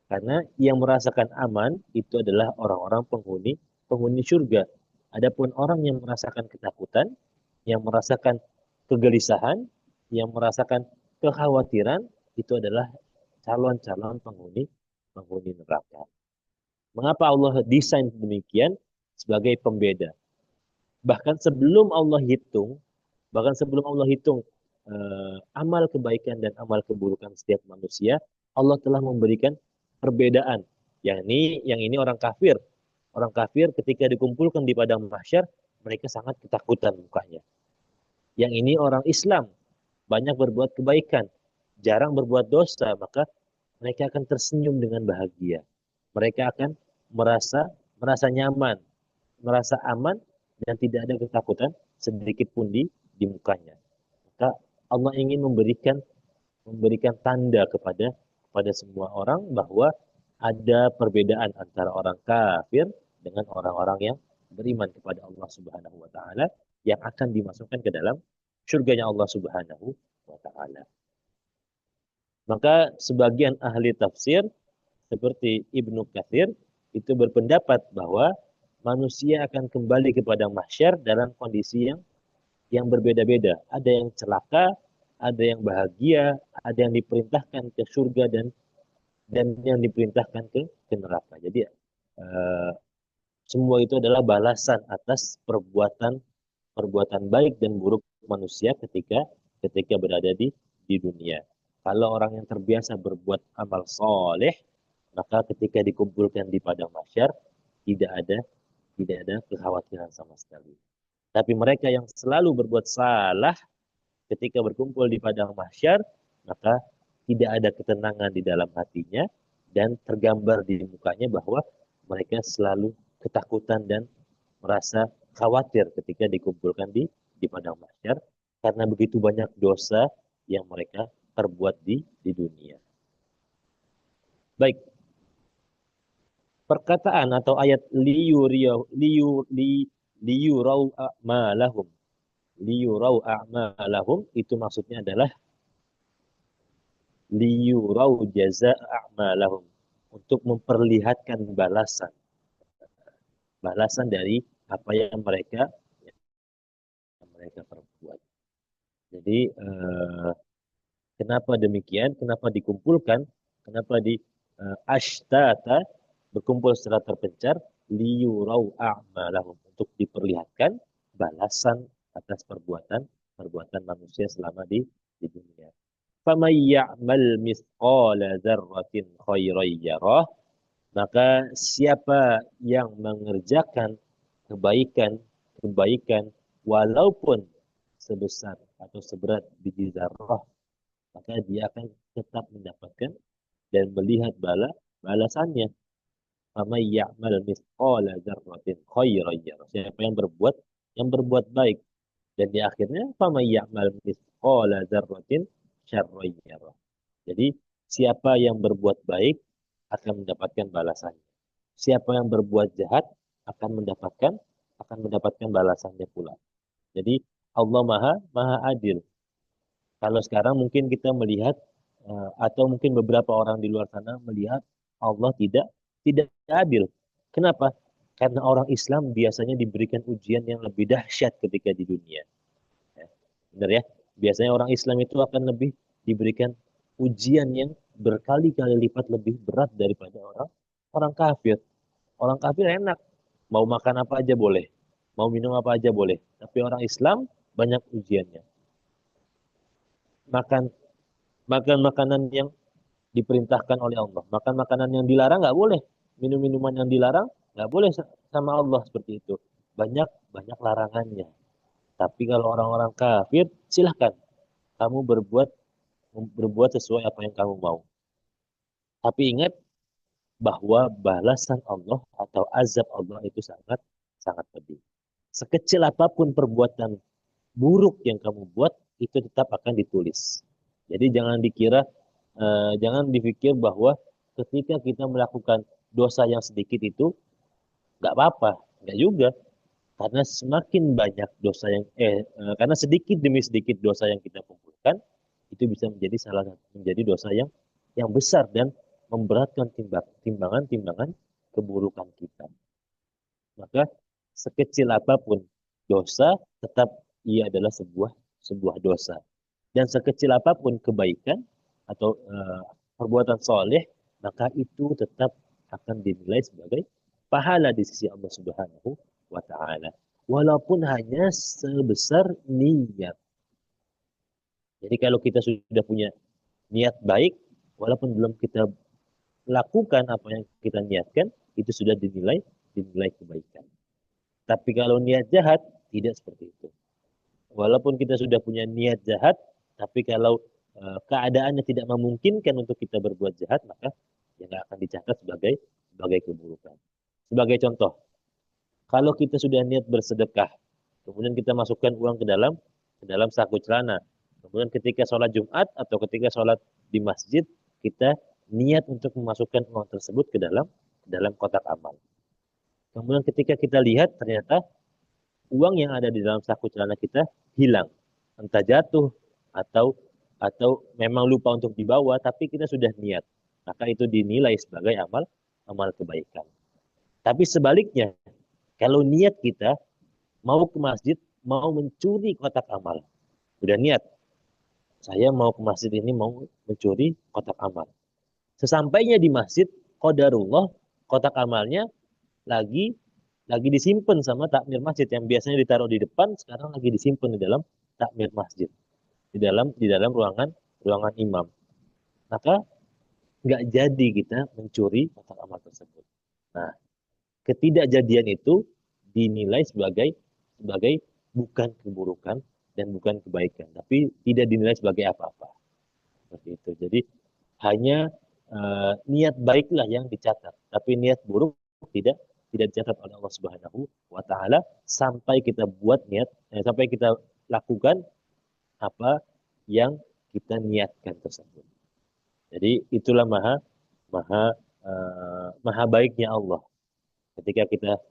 Karena yang merasakan aman itu adalah orang-orang penghuni surga. Adapun orang yang merasakan ketakutan, yang merasakan kegelisahan, yang merasakan kekhawatiran, itu adalah calon-calon penghuni neraka. Mengapa Allah desain demikian? Sebagai pembeda. Bahkan sebelum Allah hitung, amal kebaikan dan amal keburukan setiap manusia, Allah telah memberikan perbedaan. Yang ini orang kafir. Orang kafir ketika dikumpulkan di padang mahsyar, mereka sangat ketakutan mukanya. Yang ini orang Islam, banyak berbuat kebaikan, jarang berbuat dosa, maka mereka akan tersenyum dengan bahagia. Mereka akan merasa nyaman, merasa aman, dan tidak ada ketakutan sedikit pun di mukanya. Maka Allah ingin memberikan tanda kepada semua orang bahwa ada perbedaan antara orang kafir dengan orang-orang yang beriman kepada Allah Subhanahu wa taala yang akan dimasukkan ke dalam surganya Allah Subhanahu wa taala. Maka sebagian ahli tafsir seperti Ibnu Katsir itu berpendapat bahwa manusia akan kembali kepada mahsyar dalam kondisi yang berbeda-beda. Ada yang celaka, ada yang bahagia, ada yang diperintahkan ke surga dan yang diperintahkan ke neraka. Jadi semua itu adalah balasan atas perbuatan baik dan buruk manusia ketika berada di dunia. Kalau orang yang terbiasa berbuat amal soleh, maka ketika dikumpulkan di padang mahsyar tidak ada kekhawatiran sama sekali. Tapi mereka yang selalu berbuat salah ketika berkumpul di padang mahsyar, maka tidak ada ketenangan di dalam hatinya dan tergambar di mukanya bahwa mereka selalu ketakutan dan merasa khawatir ketika dikumpulkan di padang mahsyar karena begitu banyak dosa yang mereka perbuat di dunia. Baik. Perkataan atau ayat liyurau a'malahum itu maksudnya adalah liyurau jaza a'malahum, untuk memperlihatkan balasan dari apa yang mereka perbuat. Jadi kenapa demikian? Kenapa dikumpulkan? Kenapa di ashtata, berkumpul secara terpencar, liyurau a'malahum, untuk diperlihatkan balasan atas perbuatan manusia selama di dunia. Faman ya'mal mithqala dzarratin khairan yarah, maka siapa yang mengerjakan kebaikan walaupun sebesar atau seberat biji zarrah, maka dia akan tetap mendapatkan dan melihat balasannya. Faman ya'mal mithqala dzarratin khairan yarah, siapa yang berbuat baik, dan di akhirnya faman ya'mal mithqala dzarratin syarran yarah. Jadi siapa yang berbuat baik akan mendapatkan balasannya. Siapa yang berbuat jahat akan mendapatkan balasannya pula. Jadi Allah maha adil. Kalau sekarang mungkin kita melihat atau mungkin beberapa orang di luar sana melihat Allah tidak adil. Kenapa? Karena orang Islam biasanya diberikan ujian yang lebih dahsyat ketika di dunia. Benar ya? Biasanya orang Islam itu akan lebih diberikan ujian yang berkali-kali lipat lebih berat daripada orang kafir. Orang kafir enak, mau makan apa aja boleh, mau minum apa aja boleh. Tapi orang Islam banyak ujiannya. Makan makanan yang diperintahkan oleh Allah, makan makanan yang dilarang nggak boleh, minum minuman yang dilarang nggak boleh sama Allah, seperti itu. Banyak larangannya. Tapi kalau orang-orang kafir, silahkan kamu berbuat sesuai apa yang kamu mau. Tapi ingat bahwa balasan Allah atau azab Allah itu sangat pedih. Sekecil apapun perbuatan buruk yang kamu buat, itu tetap akan ditulis. Jadi jangan dipikir bahwa ketika kita melakukan dosa yang sedikit itu nggak apa-apa, nggak juga. Karena semakin banyak dosa karena sedikit demi sedikit dosa yang kita kumpulkan, itu bisa menjadi dosa yang besar dan memberatkan timbangan keburukan kita. Maka sekecil apapun dosa, tetap ia adalah sebuah dosa. Dan sekecil apapun kebaikan atau perbuatan soleh, maka itu tetap akan dinilai sebagai pahala di sisi Allah Subhanahu wa Ta'ala. Walaupun hanya sebesar niat. Jadi kalau kita sudah punya niat baik, walaupun belum kita lakukan apa yang kita niatkan, itu sudah dinilai kebaikan. Tapi kalau niat jahat, tidak seperti itu. Walaupun kita sudah punya niat jahat, tapi kalau keadaannya tidak memungkinkan untuk kita berbuat jahat, maka ya nggak akan dicatat sebagai keburukan. Sebagai contoh, kalau kita sudah niat bersedekah, kemudian kita masukkan uang ke dalam saku celana, kemudian ketika sholat Jumat atau ketika sholat di masjid, kita niat untuk memasukkan uang tersebut ke dalam kotak amal. Kemudian ketika kita lihat ternyata uang yang ada di dalam saku celana kita hilang, entah jatuh atau atau memang lupa untuk dibawa, tapi kita sudah niat, maka itu dinilai sebagai amal kebaikan. Tapi sebaliknya, kalau niat kita mau ke masjid, mau mencuri kotak amal, sudah niat, saya mau ke masjid ini mau mencuri kotak amal. Sesampainya di masjid, qadarullah, kotak amalnya lagi disimpan sama takmir masjid yang biasanya ditaruh di depan, sekarang lagi disimpan di dalam takmir masjid, di dalam ruangan imam. Maka nggak jadi kita mencuri kotak amal tersebut. Nah, ketidakjadian itu dinilai sebagai bukan keburukan dan bukan kebaikan, tapi tidak dinilai sebagai apa-apa. Seperti itu. Jadi hanya niat baiklah yang dicatat, tapi niat buruk tidak dicatat oleh Allah Subhanahu wa Ta'ala sampai kita buat niat, sampai kita lakukan apa yang kita niatkan tersebut. Jadi itulah maha maha baiknya Allah. Ketika kita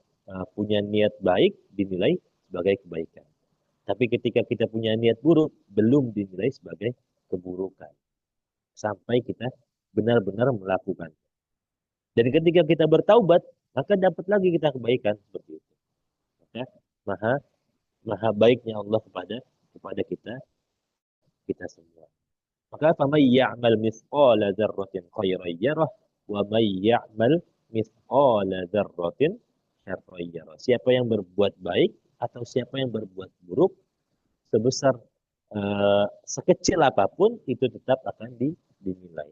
punya niat baik dinilai sebagai kebaikan. Tapi ketika kita punya niat buruk belum dinilai sebagai keburukan. Sampai kita benar-benar melakukan. Dan ketika kita bertaubat, maka dapat lagi kita kebaikan seperti itu. Maka maha maha baiknya Allah kepada kita semua. Maka faman ya'mal mithqala dzarratin khairan yarah wa may ya'mal mithqala dzarratin syarran yarah. Siapa yang berbuat baik atau siapa yang berbuat buruk sebesar sekecil apapun itu tetap akan dinilai.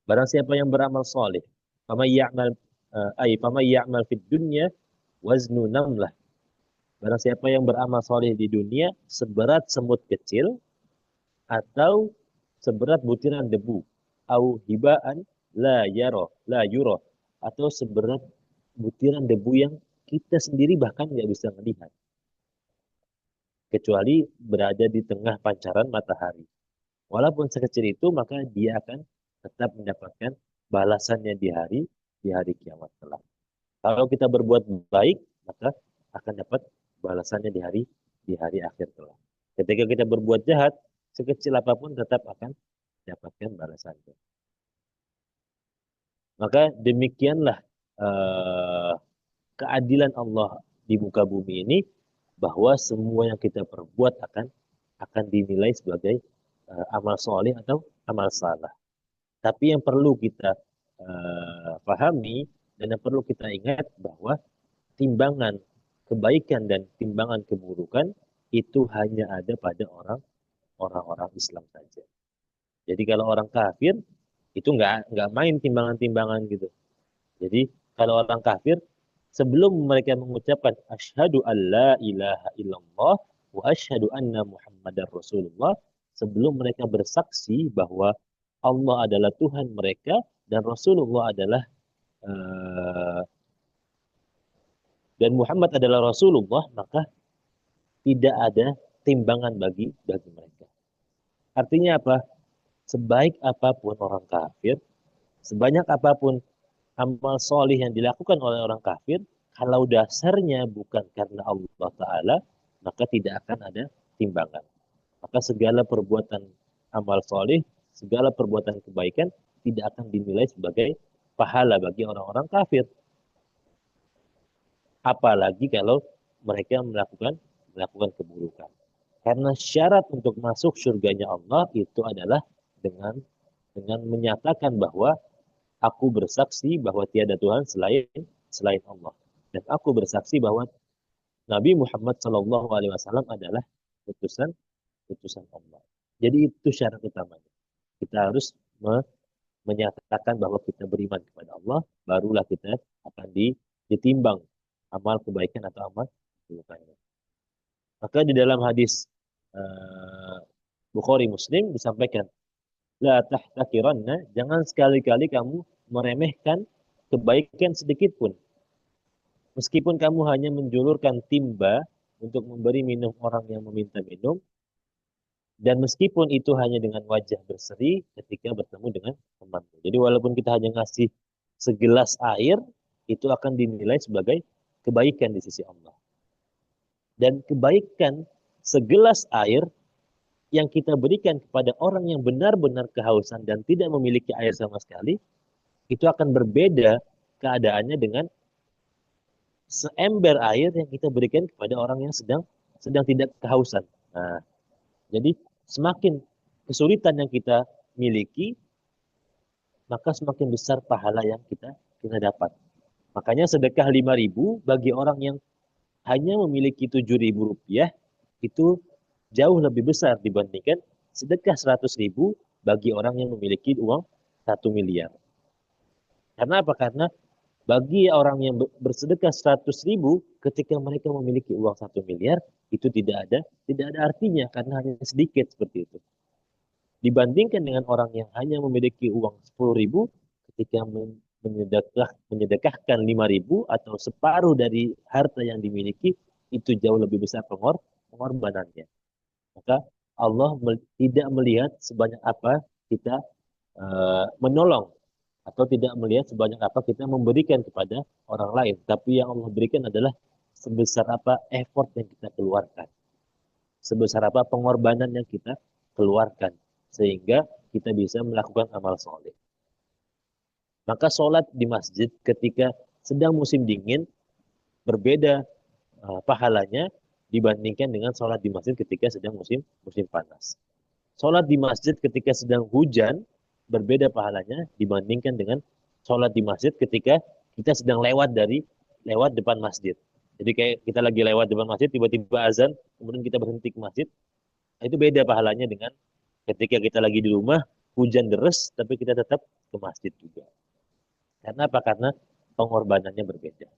Barang siapa yang beramal soleh, faman ya'mal fid dunya waznu namlah. Barang siapa yang beramal soleh di dunia seberat semut kecil atau seberat butiran debu, au hibaan la yuro, atau seberat butiran debu yang kita sendiri bahkan nggak bisa melihat, kecuali berada di tengah pancaran matahari. Walaupun sekecil itu, maka dia akan tetap mendapatkan balasannya di hari kiamat kelak. Kalau kita berbuat baik, maka akan dapat balasannya di hari akhir kelak. Ketika kita berbuat jahat, sekecil apapun tetap akan dapatkan balasannya. Maka demikianlah keadilan Allah di muka bumi ini, bahwa semua yang kita perbuat akan dinilai sebagai amal soleh atau amal salah. Tapi yang perlu kita pahami dan yang perlu kita ingat bahwa timbangan kebaikan dan timbangan keburukan itu hanya ada pada orang-orang Islam saja. Jadi kalau orang kafir itu nggak main timbangan-timbangan gitu. Jadi kalau orang kafir sebelum mereka mengucapkan asyhadu alla ilaha illallah wa asyhadu anna muhammadar rasulullah, sebelum mereka bersaksi bahwa Allah adalah Tuhan mereka dan Rasulullah adalah dan Muhammad adalah Rasulullah, maka tidak ada timbangan bagi mereka. Artinya apa? Sebaik apapun orang kafir, sebanyak apapun amal solih yang dilakukan oleh orang kafir, kalau dasarnya bukan karena Allah Ta'ala, maka tidak akan ada timbangan. Maka segala perbuatan amal solih, segala perbuatan kebaikan tidak akan dinilai sebagai pahala bagi orang-orang kafir. Apalagi kalau mereka melakukan keburukan. Karena syarat untuk masuk surganya Allah itu adalah dengan menyatakan bahwa aku bersaksi bahwa tiada Tuhan selain Allah, dan aku bersaksi bahwa Nabi Muhammad SAW adalah utusan Allah. Jadi itu syarat utamanya. Kita harus menyatakan bahwa kita beriman kepada Allah, barulah kita akan ditimbang amal kebaikan atau amal keburukan. Maka di dalam hadis uh, Bukhari Muslim disampaikan, la tahtakiranna, jangan sekali-kali kamu meremehkan kebaikan sedikit pun. Meskipun kamu hanya menjulurkan timba untuk memberi minum orang yang meminta minum, dan meskipun itu hanya dengan wajah berseri ketika bertemu dengan temanmu. Jadi walaupun kita hanya ngasih segelas air, itu akan dinilai sebagai kebaikan di sisi Allah. Dan kebaikan segelas air yang kita berikan kepada orang yang benar-benar kehausan dan tidak memiliki air sama sekali, itu akan berbeda keadaannya dengan seember air yang kita berikan kepada orang yang sedang tidak kehausan. Nah, jadi semakin kesulitan yang kita miliki, maka semakin besar pahala yang kita dapat. Makanya sedekah 5.000 bagi orang yang hanya memiliki 7.000 rupiah itu jauh lebih besar dibandingkan sedekah 100.000 bagi orang yang memiliki uang 1 miliar. Karena apa? Karena bagi orang yang bersedekah 100.000 ketika mereka memiliki uang 1 miliar, itu tidak ada artinya karena hanya sedikit seperti itu. Dibandingkan dengan orang yang hanya memiliki uang 10.000 ketika menyedekahkan 5.000 atau separuh dari harta yang dimiliki, itu jauh lebih besar pengorbanannya. Maka Allah tidak melihat sebanyak apa kita menolong, atau tidak melihat sebanyak apa kita memberikan kepada orang lain. Tapi yang Allah berikan adalah sebesar apa effort yang kita keluarkan, sebesar apa pengorbanan yang kita keluarkan, sehingga kita bisa melakukan amal soleh. Maka sholat di masjid ketika sedang musim dingin berbeda pahalanya dibandingkan dengan sholat di masjid ketika sedang musim panas. Sholat di masjid ketika sedang hujan berbeda pahalanya dibandingkan dengan sholat di masjid ketika kita sedang lewat depan masjid. Jadi kayak kita lagi lewat depan masjid, tiba-tiba azan, kemudian kita berhenti ke masjid, itu beda pahalanya dengan ketika kita lagi di rumah, hujan deras, tapi kita tetap ke masjid juga. Karena apa? Karena pengorbanannya berbeda.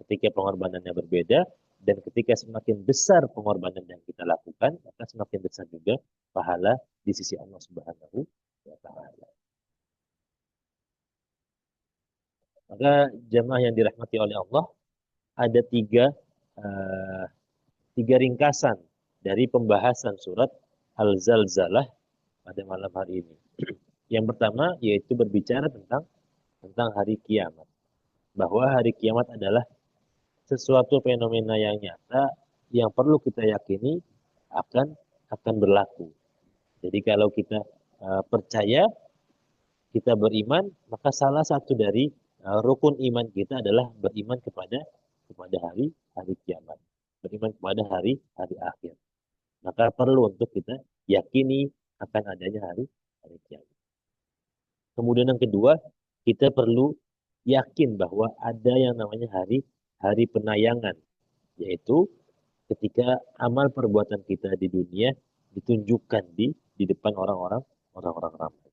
Ketika pengorbanannya berbeda, dan ketika semakin besar pengorbanan yang kita lakukan, maka semakin besar juga pahala di sisi Allah Subhanahu wa Ta'ala. Maka jemaah yang dirahmati oleh Allah, ada tiga ringkasan dari pembahasan surat Al-Zalzalah pada malam hari ini. Yang pertama yaitu berbicara tentang hari kiamat. Bahwa hari kiamat adalah sesuatu fenomena yang nyata yang perlu kita yakini akan berlaku. Jadi kalau kita percaya, kita beriman, maka salah satu dari rukun iman kita adalah beriman kepada hari kiamat, beriman kepada hari akhir. Maka perlu untuk kita yakini akan adanya hari kiamat. Kemudian yang kedua, kita perlu yakin bahwa ada yang namanya hari penayangan, yaitu ketika amal perbuatan kita di dunia ditunjukkan di depan orang-orang ramai.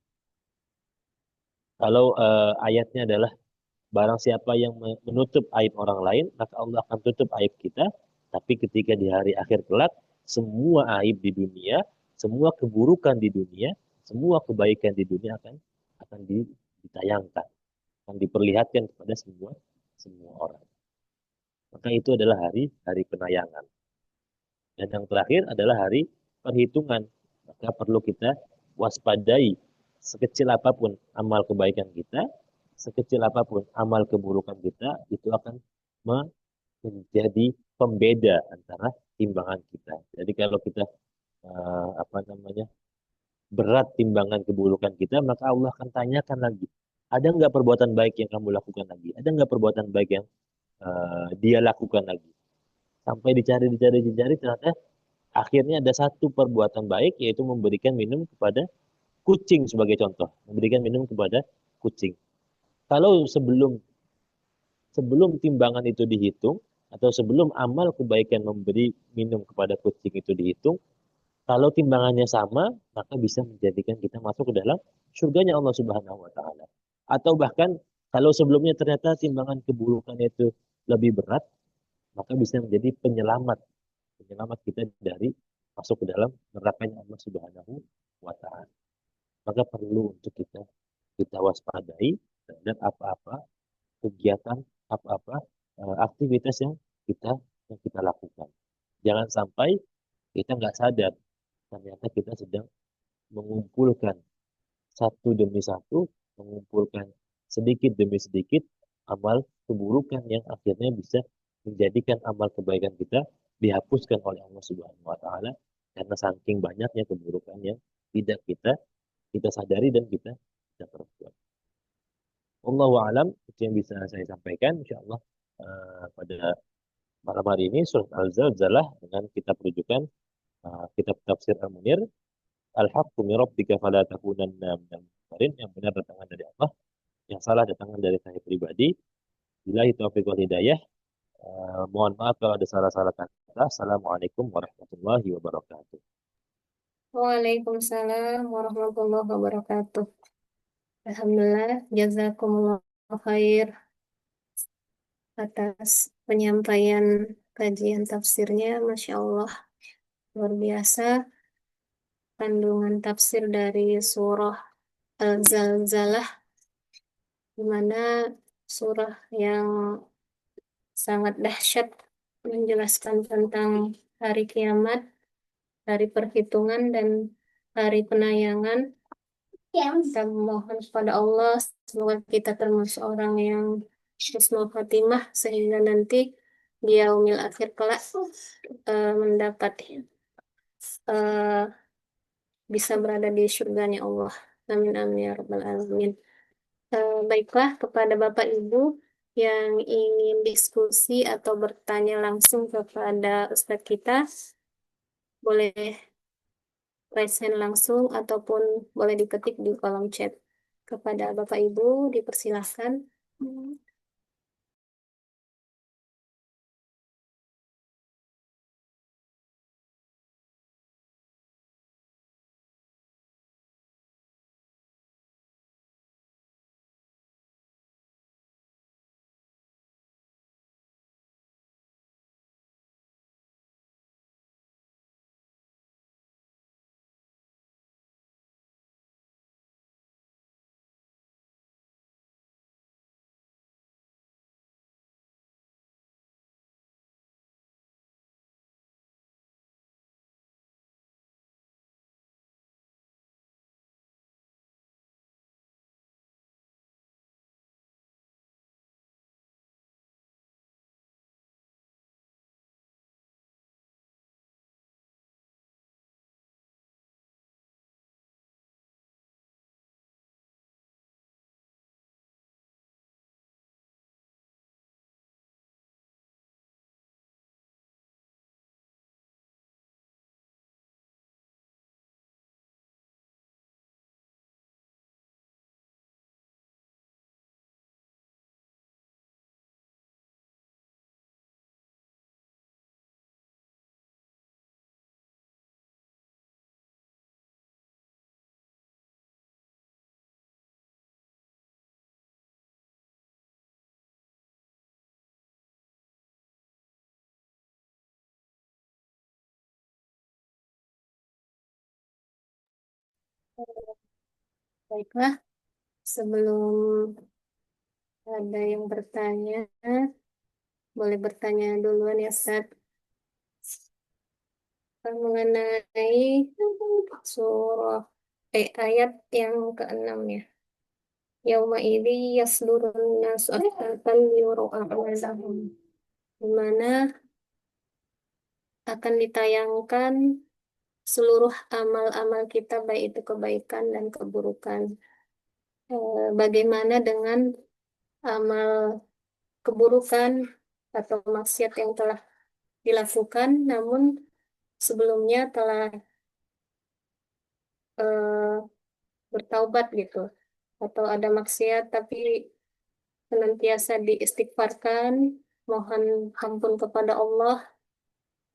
Kalau ayatnya adalah barang siapa yang menutup aib orang lain, maka Allah akan tutup aib kita. Tapi ketika di hari akhir kelak, semua aib di dunia, semua keburukan di dunia, semua kebaikan di dunia akan ditayangkan, akan diperlihatkan kepada semua orang. Maka itu adalah hari penayangan. Dan yang terakhir adalah hari perhitungan. Maka perlu kita waspadai, sekecil apapun amal kebaikan kita, sekecil apapun amal keburukan kita, itu akan menjadi pembeda antara timbangan kita. Jadi kalau kita berat timbangan keburukan kita, maka Allah akan tanyakan lagi, ada nggak perbuatan baik yang kamu lakukan lagi? Ada nggak perbuatan baik yang dia lakukan lagi? Sampai dicari, ternyata Akhirnya ada satu perbuatan baik, yaitu memberikan minum kepada kucing sebagai contoh. Memberikan minum kepada kucing. Kalau sebelum sebelum timbangan itu dihitung, atau sebelum amal kebaikan memberi minum kepada kucing itu dihitung, kalau timbangannya sama, maka bisa menjadikan kita masuk ke dalam surganya Allah Subhanahu wa taala. Atau bahkan kalau sebelumnya ternyata timbangan keburukan itu lebih berat, maka bisa menjadi penyelamat, penyelamat kita dari masuk ke dalam nerakanya Allah Subhanahu wa taala. Maka perlu untuk kita waspadai terhadap apa-apa kegiatan, apa-apa aktivitas yang kita lakukan. Jangan sampai kita nggak sadar ternyata kita sedang mengumpulkan satu demi satu, mengumpulkan sedikit demi sedikit amal keburukan yang akhirnya bisa menjadikan amal kebaikan kita dihapuskan oleh Allah Subhanahu wa taala karena saking banyaknya keburukan yang tidak kita sadari dan kita perbuat. Wallahu alam, itu yang bisa saya sampaikan. Insyaallah pada malam hari ini surat Al-Zalzalah dengan kitab rujukan kitab tafsir Al-Munir, Al-haqqu min rabbika fala takunanna minal mumtarin, yang benar datangnya dari Allah, yang salah datangnya dari saya pribadi. Billahi taufiq wal hidayah. Mohon maaf kalau ada salah-salah kata. Assalamualaikum warahmatullahi wabarakatuh. Waalaikumsalam warahmatullahi wabarakatuh. Alhamdulillah, jazakumullah khair atas penyampaian kajian tafsirnya. Masya Allah, luar biasa kandungan tafsir dari surah Al-Zalzalah, di mana surah yang sangat dahsyat menjelaskan tentang hari kiamat, hari perhitungan, dan hari penayangan. Kita mohon kepada Allah semoga kita termasuk orang yang husnul khatimah sehingga nanti di yaumil akhir kelak mendapat eh, bisa berada di surganya Allah. Amin amin ya rabbal alamin. Baiklah, kepada Bapak Ibu yang ingin diskusi atau bertanya langsung kepada Ustadz kita, boleh raise hand langsung ataupun boleh diketik di kolom chat. Kepada Bapak Ibu, dipersilahkan. Baiklah, sebelum ada yang bertanya, boleh bertanya duluan ya, Ustaz. Mengenai surah ayat yang ke-6 ya. Yauma idzi yasdurun nasu asfatan yuru a'malahum. Di mana akan ditayangkan seluruh amal-amal kita, baik itu kebaikan dan keburukan. Bagaimana dengan amal keburukan atau maksiat yang telah dilakukan, namun sebelumnya telah eh, bertaubat gitu, atau ada maksiat tapi senantiasa diistighfarkan, mohon ampun kepada Allah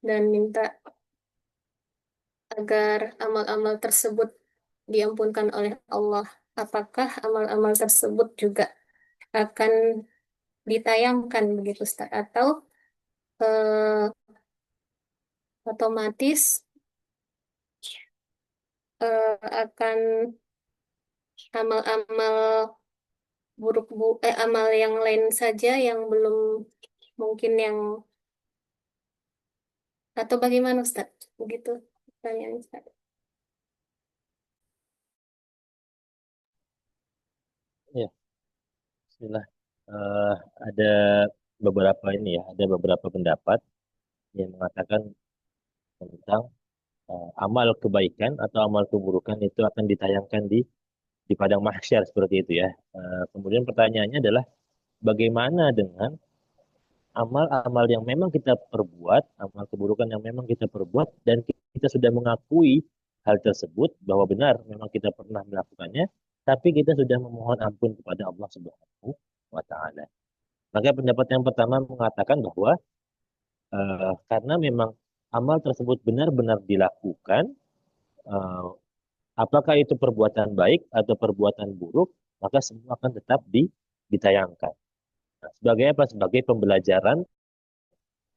dan minta agar amal-amal tersebut diampunkan oleh Allah. Apakah amal-amal tersebut juga akan ditayangkan begitu, Ustaz? Atau eh, otomatis akan amal-amal amal yang lain saja yang belum mungkin yang atau bagaimana, Ustaz? Begitu pertanyaan Ustaz. Ya, bismillah. Eh, ada beberapa ini ya, ada beberapa pendapat yang mengatakan tentang amal kebaikan atau amal keburukan itu akan ditayangkan di padang mahsyar seperti itu ya. Kemudian pertanyaannya adalah bagaimana dengan amal-amal yang memang kita perbuat, amal keburukan yang memang kita perbuat dan kita sudah mengakui hal tersebut bahwa benar memang kita pernah melakukannya, tapi kita sudah memohon ampun kepada Allah Subhanahu wa taala. Maka pendapat yang pertama mengatakan bahwa karena memang amal tersebut benar-benar dilakukan, eh, apakah itu perbuatan baik atau perbuatan buruk, maka semua akan tetap ditayangkan. Nah, sebagai apa? Sebagai pembelajaran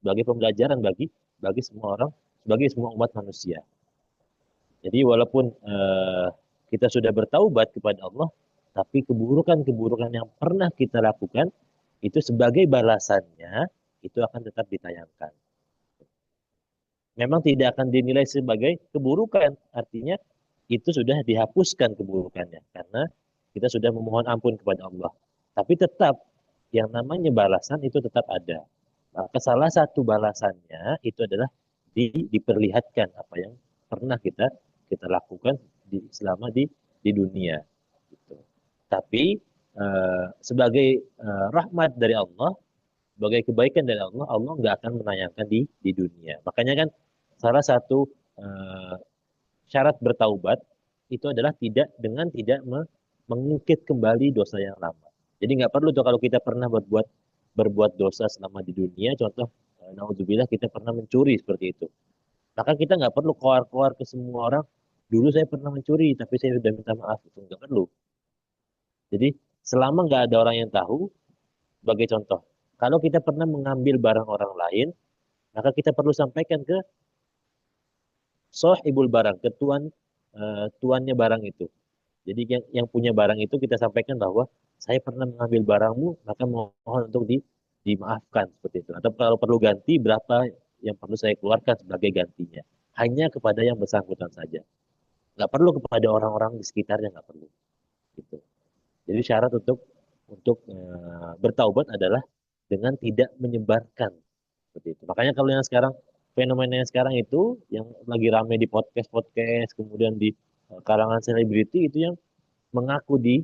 bagi semua orang, bagi semua umat manusia. Jadi walaupun kita sudah bertaubat kepada Allah, tapi keburukan-keburukan yang pernah kita lakukan itu sebagai balasannya itu akan tetap ditayangkan. Memang tidak akan dinilai sebagai keburukan, artinya itu sudah dihapuskan keburukannya karena kita sudah memohon ampun kepada Allah. Tapi tetap yang namanya balasan itu tetap ada. Maka salah satu balasannya itu adalah diperlihatkan apa yang pernah kita kita lakukan selama di dunia. Gitu. Tapi sebagai rahmat dari Allah, sebagai kebaikan dari Allah, Allah nggak akan menayangkan di dunia. Makanya kan salah satu eh, syarat bertaubat itu adalah tidak mengungkit kembali dosa yang lama. Jadi nggak perlu tuh kalau kita pernah berbuat dosa selama di dunia, contoh naudzubillah kita pernah mencuri seperti itu. Maka kita nggak perlu koar-koar ke semua orang. Dulu saya pernah mencuri, tapi saya sudah minta maaf. Itu nggak perlu. Jadi selama nggak ada orang yang tahu, sebagai contoh, kalau kita pernah mengambil barang orang lain, maka kita perlu sampaikan ke sahibul barang, ke tuannya barang itu. Jadi yang punya barang itu kita sampaikan bahwa saya pernah mengambil barangmu, maka mohon untuk dimaafkan seperti itu. Atau kalau perlu ganti, berapa yang perlu saya keluarkan sebagai gantinya. Hanya kepada yang bersangkutan saja. Nggak perlu kepada orang-orang di sekitarnya, nggak perlu. Gitu. Jadi syarat untuk bertaubat adalah dengan tidak menyebarkan seperti itu. Makanya kalau yang sekarang fenomena yang sekarang itu yang lagi rame di podcast-podcast, kemudian di kalangan selebriti itu yang mengaku di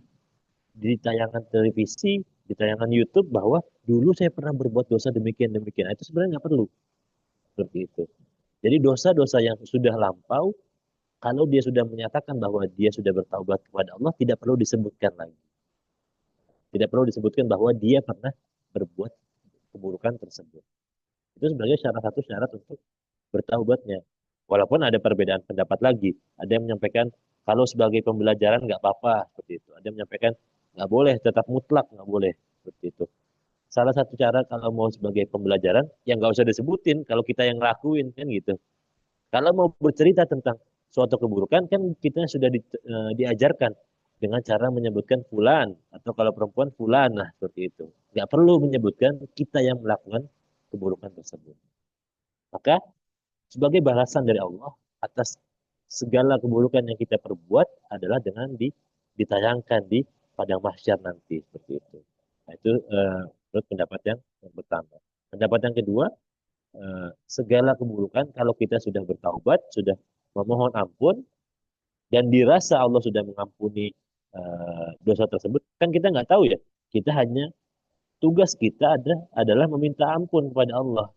tayangan televisi, di tayangan YouTube bahwa dulu saya pernah berbuat dosa demikian demikian. Nah, itu sebenarnya nggak perlu seperti itu. Jadi dosa-dosa yang sudah lampau, kalau dia sudah menyatakan bahwa dia sudah bertaubat kepada Allah, tidak perlu disebutkan lagi. Tidak perlu disebutkan bahwa dia pernah berbuat keburukan tersebut. Itu sebagai salah satu syarat untuk bertaubatnya. Walaupun ada perbedaan pendapat lagi. Ada yang menyampaikan kalau sebagai pembelajaran nggak apa-apa seperti itu. Ada yang menyampaikan nggak boleh, tetap mutlak nggak boleh seperti itu. Salah satu cara kalau mau sebagai pembelajaran, yang nggak usah disebutin kalau kita yang ngelakuin kan gitu. Kalau mau bercerita tentang suatu keburukan kan kita sudah diajarkan dengan cara menyebutkan fulan atau kalau perempuan fulan lah seperti itu. Nggak perlu menyebutkan kita yang melakukan keburukan tersebut. Maka sebagai balasan dari Allah atas segala keburukan yang kita perbuat adalah dengan ditayangkan di padang mahsyar nanti seperti itu. Nah, itu menurut pendapat yang pertama. Pendapat yang kedua, segala keburukan kalau kita sudah bertaubat, sudah memohon ampun dan dirasa Allah sudah mengampuni dosa tersebut, kan kita nggak tahu ya. Kita hanya tugas kita adalah meminta ampun kepada Allah.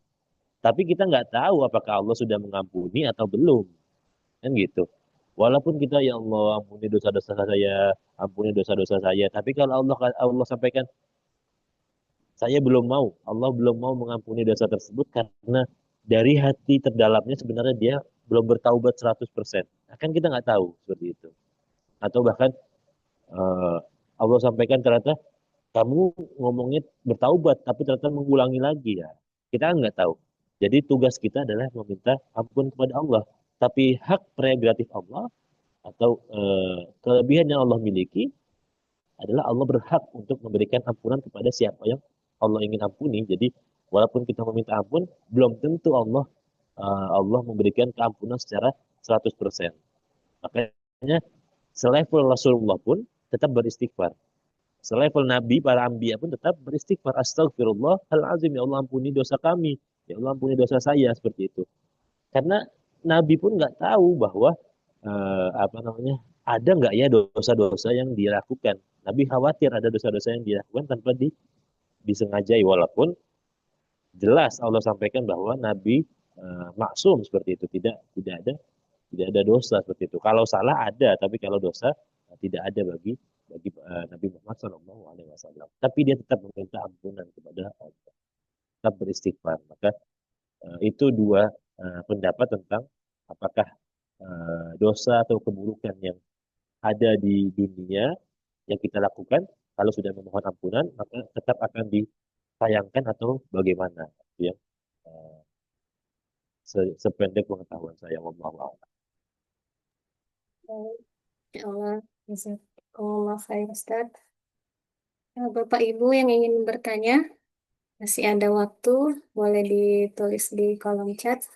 Tapi kita nggak tahu apakah Allah sudah mengampuni atau belum. Kan gitu. Walaupun kita, ya Allah, ampuni dosa-dosa saya, ampuni dosa-dosa saya. Tapi kalau Allah sampaikan, saya belum mau, Allah belum mau mengampuni dosa tersebut karena dari hati terdalamnya sebenarnya dia belum bertaubat 100%. Kan kita nggak tahu seperti itu. Atau bahkan eh, Allah sampaikan ternyata kamu ngomongnya bertaubat, tapi ternyata mengulangi lagi ya. Kita kan nggak tahu. Jadi tugas kita adalah meminta ampun kepada Allah. Tapi hak prerogatif Allah atau kelebihan yang Allah miliki adalah Allah berhak untuk memberikan ampunan kepada siapa yang Allah ingin ampuni. Jadi walaupun kita meminta ampun, belum tentu Allah memberikan keampunan secara 100%. Makanya selevel Rasulullah pun tetap beristighfar. Selevel Nabi, para Ambiya pun tetap beristighfar. Astagfirullahalazim, ya Allah ampuni dosa kami. Ya Allah ampuni dosa saya, seperti itu. Karena Nabi pun nggak tahu bahwa apa namanya, ada nggak ya dosa-dosa yang dia lakukan. Nabi khawatir ada dosa-dosa yang dilakukan tanpa disengajai. Walaupun jelas Allah sampaikan bahwa Nabi maksum seperti itu. Tidak ada dosa seperti itu. Kalau salah ada, tapi kalau dosa tidak ada bagi Nabi Muhammad SAW. Tapi dia tetap meminta ampunan kepada Allah, tetap beristighfar. Maka itu dua pendapat tentang apakah dosa atau keburukan yang ada di dunia yang kita lakukan kalau sudah memohon ampunan maka tetap akan disayangkan atau bagaimana. Itu yang eh, sependek pengetahuan saya, wallahu a'lam. Ya Allah, jazakumullah khair Ustaz. Bapak Ibu yang ingin bertanya, masih ada waktu, boleh ditulis di kolom chat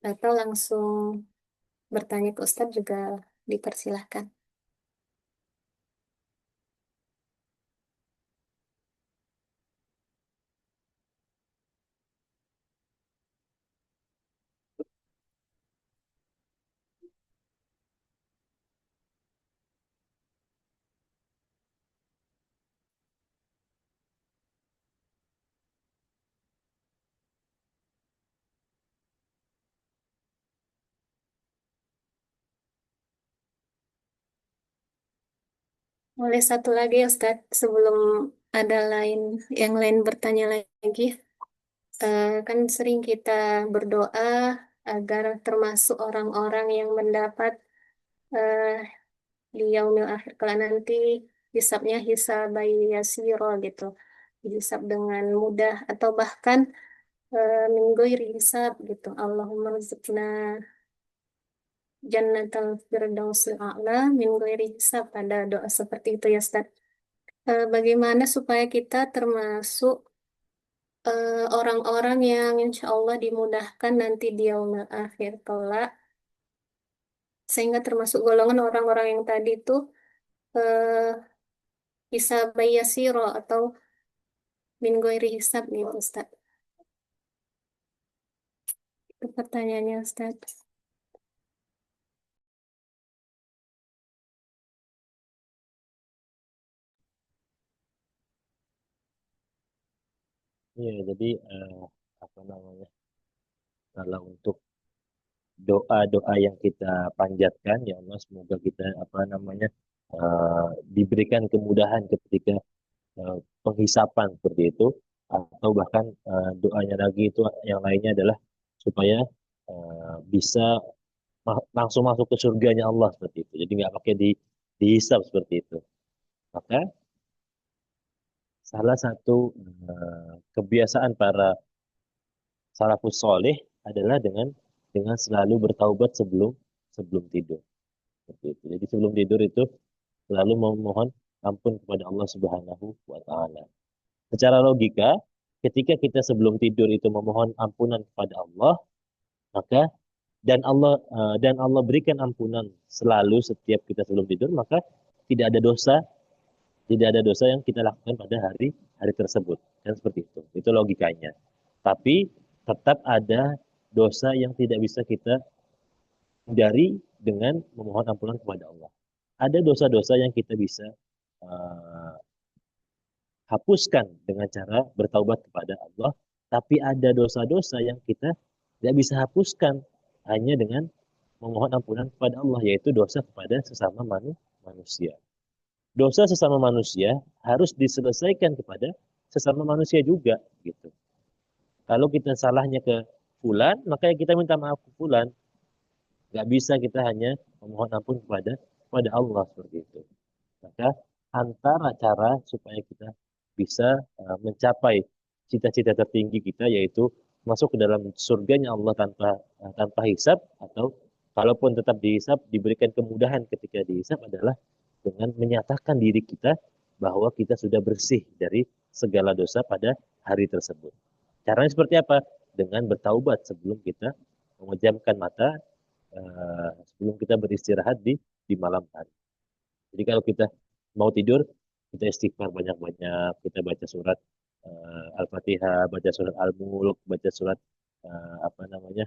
atau langsung bertanya ke Ustaz juga dipersilahkan. Boleh satu lagi ya Ustaz, sebelum ada yang lain bertanya lagi. Kan sering kita berdoa agar termasuk orang-orang yang mendapat eh, di yaumil akhir kala nanti hisabnya hisab yasiro gitu, hisab dengan mudah atau bahkan min ghairi hisab gitu. Allahumma rizqna jannatal firdausil a'la min ghairi hisab, pada doa seperti itu ya Ustaz. Bagaimana supaya kita termasuk orang-orang yang insya Allah dimudahkan nanti di yaumil akhir kelak, sehingga termasuk golongan orang-orang yang tadi itu eh, hisab yasiro atau min ghairi hisab nih Ustaz. Itu pertanyaannya Ustaz. Iya, jadi apa namanya, kalau untuk doa-doa yang kita panjatkan, ya Allah semoga kita apa namanya diberikan kemudahan ketika penghisapan seperti itu, atau bahkan doanya lagi itu yang lainnya adalah supaya bisa langsung masuk ke surganya Allah seperti itu. Jadi nggak pakai dihisap seperti itu. Maka salah satu kebiasaan para salafus soleh adalah dengan selalu bertaubat sebelum sebelum tidur. Seperti itu. Jadi sebelum tidur itu selalu memohon ampun kepada Allah Subhanahu wa taala. Secara logika, ketika kita sebelum tidur itu memohon ampunan kepada Allah, maka dan Allah berikan ampunan selalu setiap kita sebelum tidur, maka tidak ada dosa, tidak ada dosa yang kita lakukan pada hari hari tersebut. Dan seperti itu. Itu logikanya. Tapi tetap ada dosa yang tidak bisa kita hindari dengan memohon ampunan kepada Allah. Ada dosa-dosa yang kita bisa uh, hapuskan dengan cara bertaubat kepada Allah Tapi ada dosa-dosa yang kita tidak bisa hapuskan hanya dengan memohon ampunan kepada Allah, yaitu dosa kepada sesama manusia. Dosa sesama manusia harus diselesaikan kepada sesama manusia juga, gitu. Kalau kita salahnya ke fulan, maka ya kita minta maaf ke fulan. Nggak bisa kita hanya memohon ampun kepada Allah seperti itu. Maka antara cara supaya kita bisa mencapai cita-cita tertinggi kita, yaitu masuk ke dalam surganya Allah tanpa hisab, atau kalaupun tetap dihisab diberikan kemudahan ketika dihisab, adalah dengan menyatakan diri kita bahwa kita sudah bersih dari segala dosa pada hari tersebut. Caranya seperti apa? Dengan bertaubat sebelum kita memejamkan mata, sebelum kita beristirahat di malam hari. Jadi kalau kita mau tidur, kita istighfar banyak-banyak, kita baca surat Al-Fatihah, baca surat Al-Mulk, baca surat apa namanya,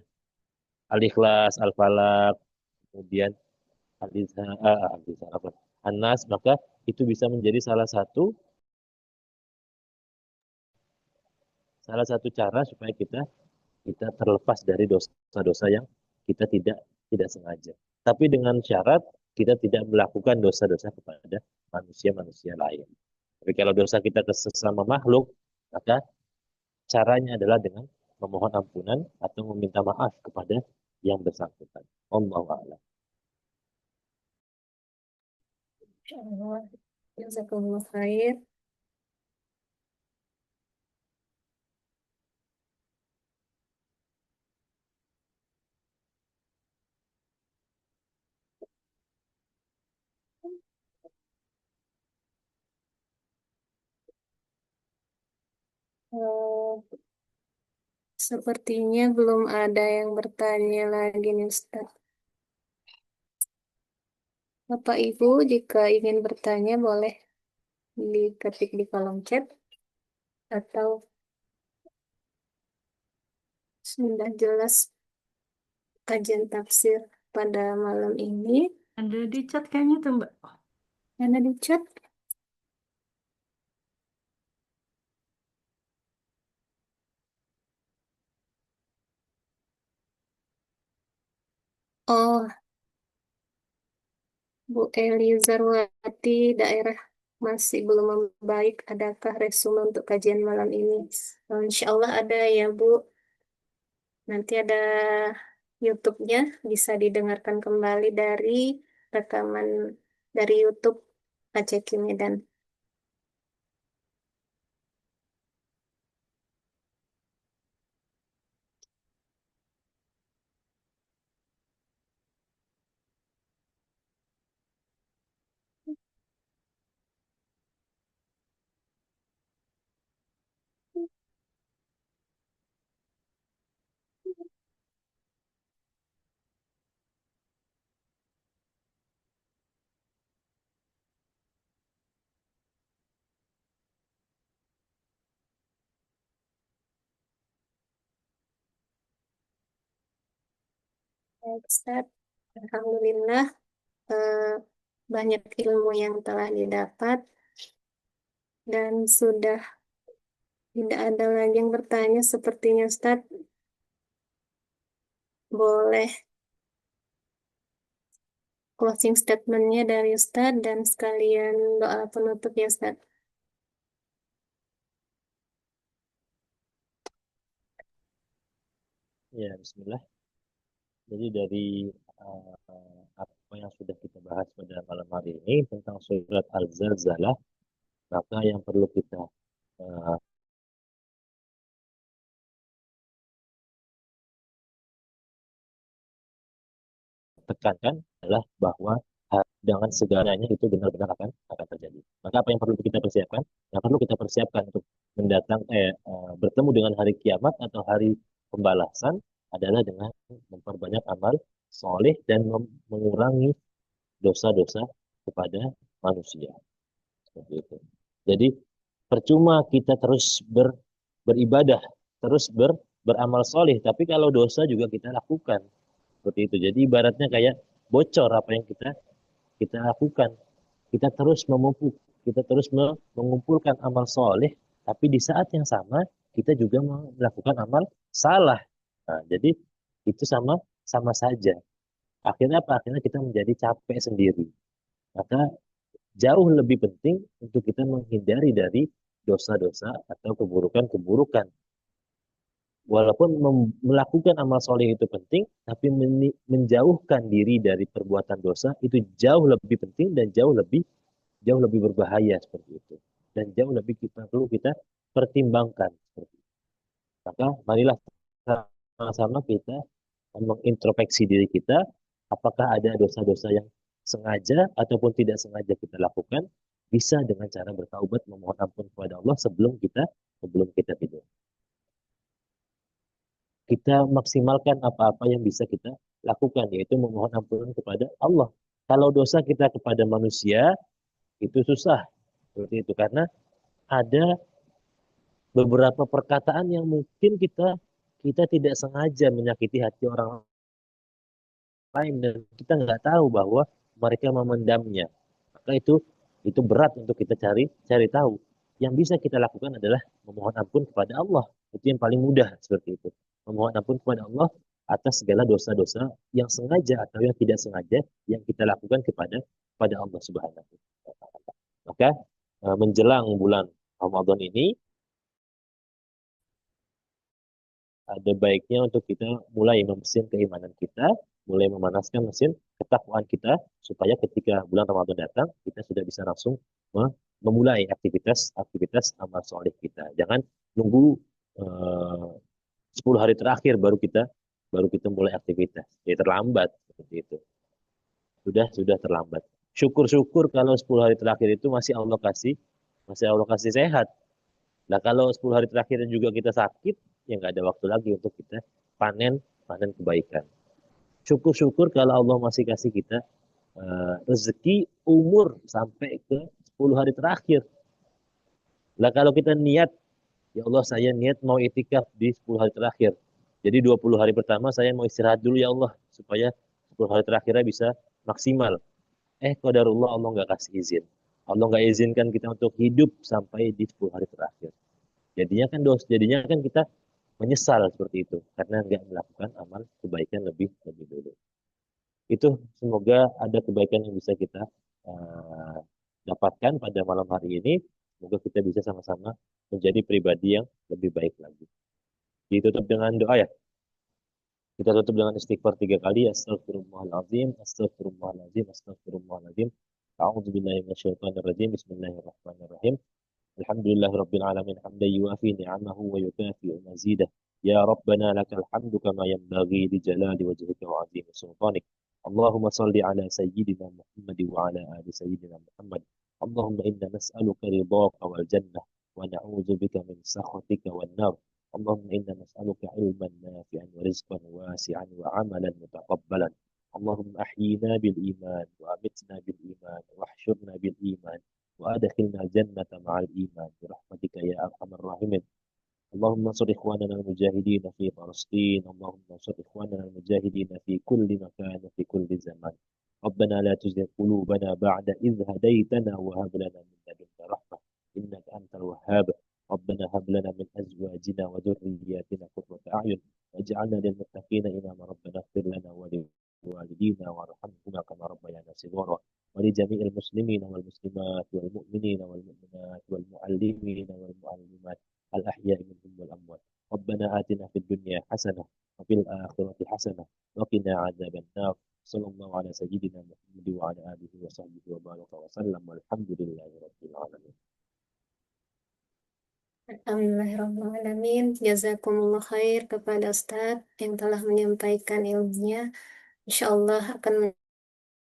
Al-Ikhlas, Al-Falaq, kemudian apa, An-Nas, maka itu bisa menjadi salah satu cara supaya kita terlepas dari dosa-dosa yang kita tidak sengaja. Tapi dengan syarat kita tidak melakukan dosa-dosa kepada manusia-manusia lain. Tapi kalau dosa kita ke sesama makhluk, maka caranya adalah dengan memohon ampunan atau meminta maaf kepada yang bersangkutan. Allahu a'lam. Insyaallah. Jazakumullah khair. Eh, Sepertinya belum ada yang bertanya lagi nih Ustaz. Bapak Ibu, jika ingin bertanya boleh diketik di kolom chat atau sudah jelas kajian tafsir pada malam ini. Ada di chat kayaknya tuh Mbak. Ada di chat. Oh, Bu Elizarwati, daerah masih belum membaik. Adakah resume untuk kajian malam ini? Oh, insya Allah ada ya, Bu. Nanti ada YouTube-nya, bisa didengarkan kembali dari rekaman dari YouTube ACQ Medan. Baik, Ustaz. Alhamdulillah, eh, banyak ilmu yang telah didapat dan sudah tidak ada lagi yang bertanya sepertinya, Ustaz. Boleh closing statement-nya dari Ustaz dan sekalian doa penutup ya, Ustaz. Ya, bismillah. Jadi dari apa yang sudah kita bahas pada malam hari ini tentang surat Al-Zalzalah, maka yang perlu kita uh, tekankan adalah bahwa dengan segalanya itu benar-benar akan terjadi. Maka apa yang perlu kita persiapkan? Yang perlu kita persiapkan untuk bertemu dengan hari kiamat atau hari pembalasan adalah dengan memperbanyak amal soleh dan mengurangi dosa-dosa kepada manusia. Seperti itu. Jadi percuma kita terus beribadah, terus beramal soleh, tapi kalau dosa juga kita lakukan. Seperti itu. Jadi ibaratnya kayak bocor apa yang kita lakukan. Kita terus memupuk, kita terus mengumpulkan amal soleh, tapi di saat yang sama kita juga melakukan amal salah. Nah, jadi itu sama saja. Akhirnya apa? Akhirnya kita menjadi capek sendiri. Maka jauh lebih penting untuk kita menghindari dari dosa-dosa atau keburukan-keburukan. Walaupun melakukan amal soleh itu penting, tapi menjauhkan diri dari perbuatan dosa itu jauh lebih penting dan jauh lebih berbahaya seperti itu. Dan jauh lebih kita perlu kita pertimbangkan seperti itu. Maka marilah sama-sama kita mengintrospeksi diri kita, apakah ada dosa-dosa yang sengaja ataupun tidak sengaja kita lakukan, bisa dengan cara bertaubat memohon ampun kepada Allah sebelum kita tidur. Kita maksimalkan apa-apa yang bisa kita lakukan, yaitu memohon ampun kepada Allah. Kalau dosa kita kepada manusia, itu susah. Seperti itu. Karena ada beberapa perkataan yang mungkin kita tidak sengaja menyakiti hati orang lain dan kita nggak tahu bahwa mereka memendamnya. Maka itu berat untuk kita cari cari tahu. Yang bisa kita lakukan adalah memohon ampun kepada Allah. Itu yang paling mudah seperti itu. Memohon ampun kepada Allah atas segala dosa-dosa yang sengaja atau yang tidak sengaja yang kita lakukan kepada Allah Subhanahu wa taala. Maka menjelang bulan Ramadan ini ada baiknya untuk kita mulai memesin keimanan kita, mulai memanaskan mesin ketakwaan kita, supaya ketika bulan Ramadan datang, kita sudah bisa langsung memulai aktivitas amal soleh kita. Jangan nunggu eh, 10 hari terakhir baru kita mulai aktivitas. Ya terlambat seperti itu. Sudah terlambat. Syukur-syukur kalau 10 hari terakhir itu masih Allah kasih sehat. Nah, kalau 10 hari terakhir juga kita sakit, ya nggak ada waktu lagi untuk kita panen panen kebaikan. Syukur-syukur kalau Allah masih kasih kita rezeki umur sampai ke 10 hari terakhir. Nah, kalau kita niat, ya Allah saya niat mau itikaf di 10 hari terakhir. Jadi 20 hari pertama saya mau istirahat dulu ya Allah, supaya 10 hari terakhirnya bisa maksimal. Qadarullah Allah nggak kasih izin. Allah nggak izinkan kita untuk hidup sampai di 10 hari terakhir. Jadinya kan kita menyesal seperti itu karena nggak melakukan amal kebaikan lebih lebih dulu. Itu semoga ada kebaikan yang bisa kita uh, dapatkan pada malam hari ini. Semoga kita bisa sama-sama menjadi pribadi yang lebih baik lagi. Ditutup dengan doa ya. Kita tutup dengan istighfar 3 kali. Astagfirullahaladzim, astagfirullahaladzim, astagfirullahaladzim. A'udzubillahi minasyaitonirrajim. Bismillahirrahmanirrahim. Alhamdulillah Rabbil Alamin hamdan yuafi ni'amahu wa yukafi mazidah. Ya Rabbana lakal hamdu kama yanbaghi li jalali wajhika wa azimi sultanik. Allahumma salli ala sayyidina Muhammad wa ala ali sayyidina Muhammad. Allahumma inna nas'aluka ridhaka wal jannah wa na'udzu bika min sakhatika wan nar. اللهم إنا نسألك علما نافعا ورزقا واسعا وعملا متقبلا. اللهم أحيينا بالإيمان وأمتنا بالإيمان واحشرنا بالإيمان وأدخلنا الجنة مع الإيمان برحمتك يا أرحم الراحمين. اللهم انصر إخواننا المجاهدين في فلسطين. اللهم انصر إخواننا المجاهدين في كل مكان وفي كل زمان. ربنا لا تزغ قلوبنا بعد إذ هديتنا وهب لنا من لدنك رحمة إنك أنت الوهاب. ربنا هب لنا من أزواجنا وذرياتنا قرة أعين واجعلنا للمتقين إماما. ربنا اغفر لنا ولوالدينا وارحمهما كما ربيانا صغارا ولجميع المسلمين والمسلمات والمؤمنين والمؤمنات والمعلمين والمعلمات الأحياء منهم والأموات. ربنا آتنا في الدنيا حسنة وفي الآخرة حسنة وقنا عذاب النار. صلى الله على سيدنا محمد وعلى آله وصحبه وبارك وسلم والحمد لله رب العالمين. Alhamdulillahirrahmanirrahim. Jazakumullah khair kepada Ustadz yang telah menyampaikan ilmunya. Insya Allah akan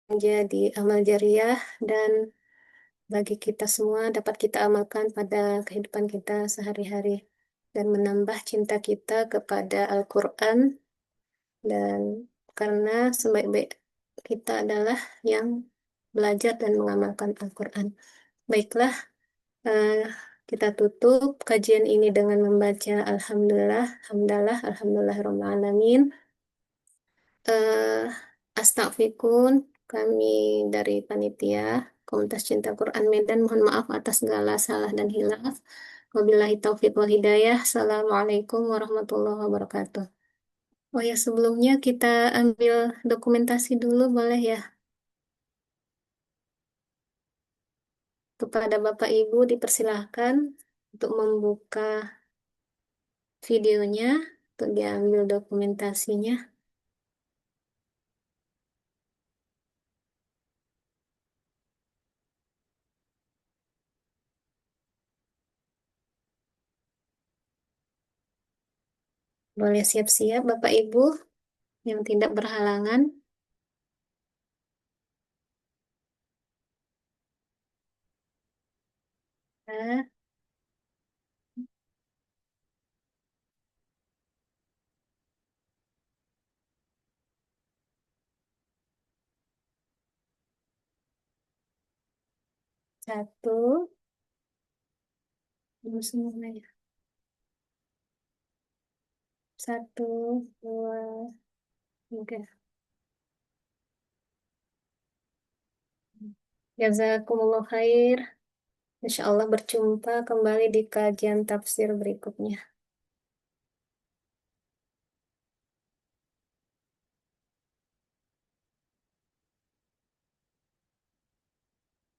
menjadi amal jariah dan bagi kita semua dapat kita amalkan pada kehidupan kita sehari-hari dan menambah cinta kita kepada Al-Quran, dan karena sebaik-baik kita adalah yang belajar dan mengamalkan Al-Quran. Baiklah, eh, kita tutup kajian ini dengan membaca Alhamdulillah, Hamdalah, Alhamdulillahirabbil alamin. eh Astagfirun, kami dari panitia Komunitas Cinta Quran Medan mohon maaf atas segala salah dan hilaf. Wabillahi taufiq wal hidayah. Assalamualaikum warahmatullahi wabarakatuh. Oh ya, sebelumnya kita ambil dokumentasi dulu, boleh ya? Kepada Bapak Ibu dipersilahkan untuk membuka videonya, untuk diambil dokumentasinya. Boleh siap-siap Bapak Ibu yang tidak berhalangan. Nah, satu, belum semua ya. Satu, dua, tiga. Jazakumullah khair. Insya Allah berjumpa kembali di kajian tafsir berikutnya.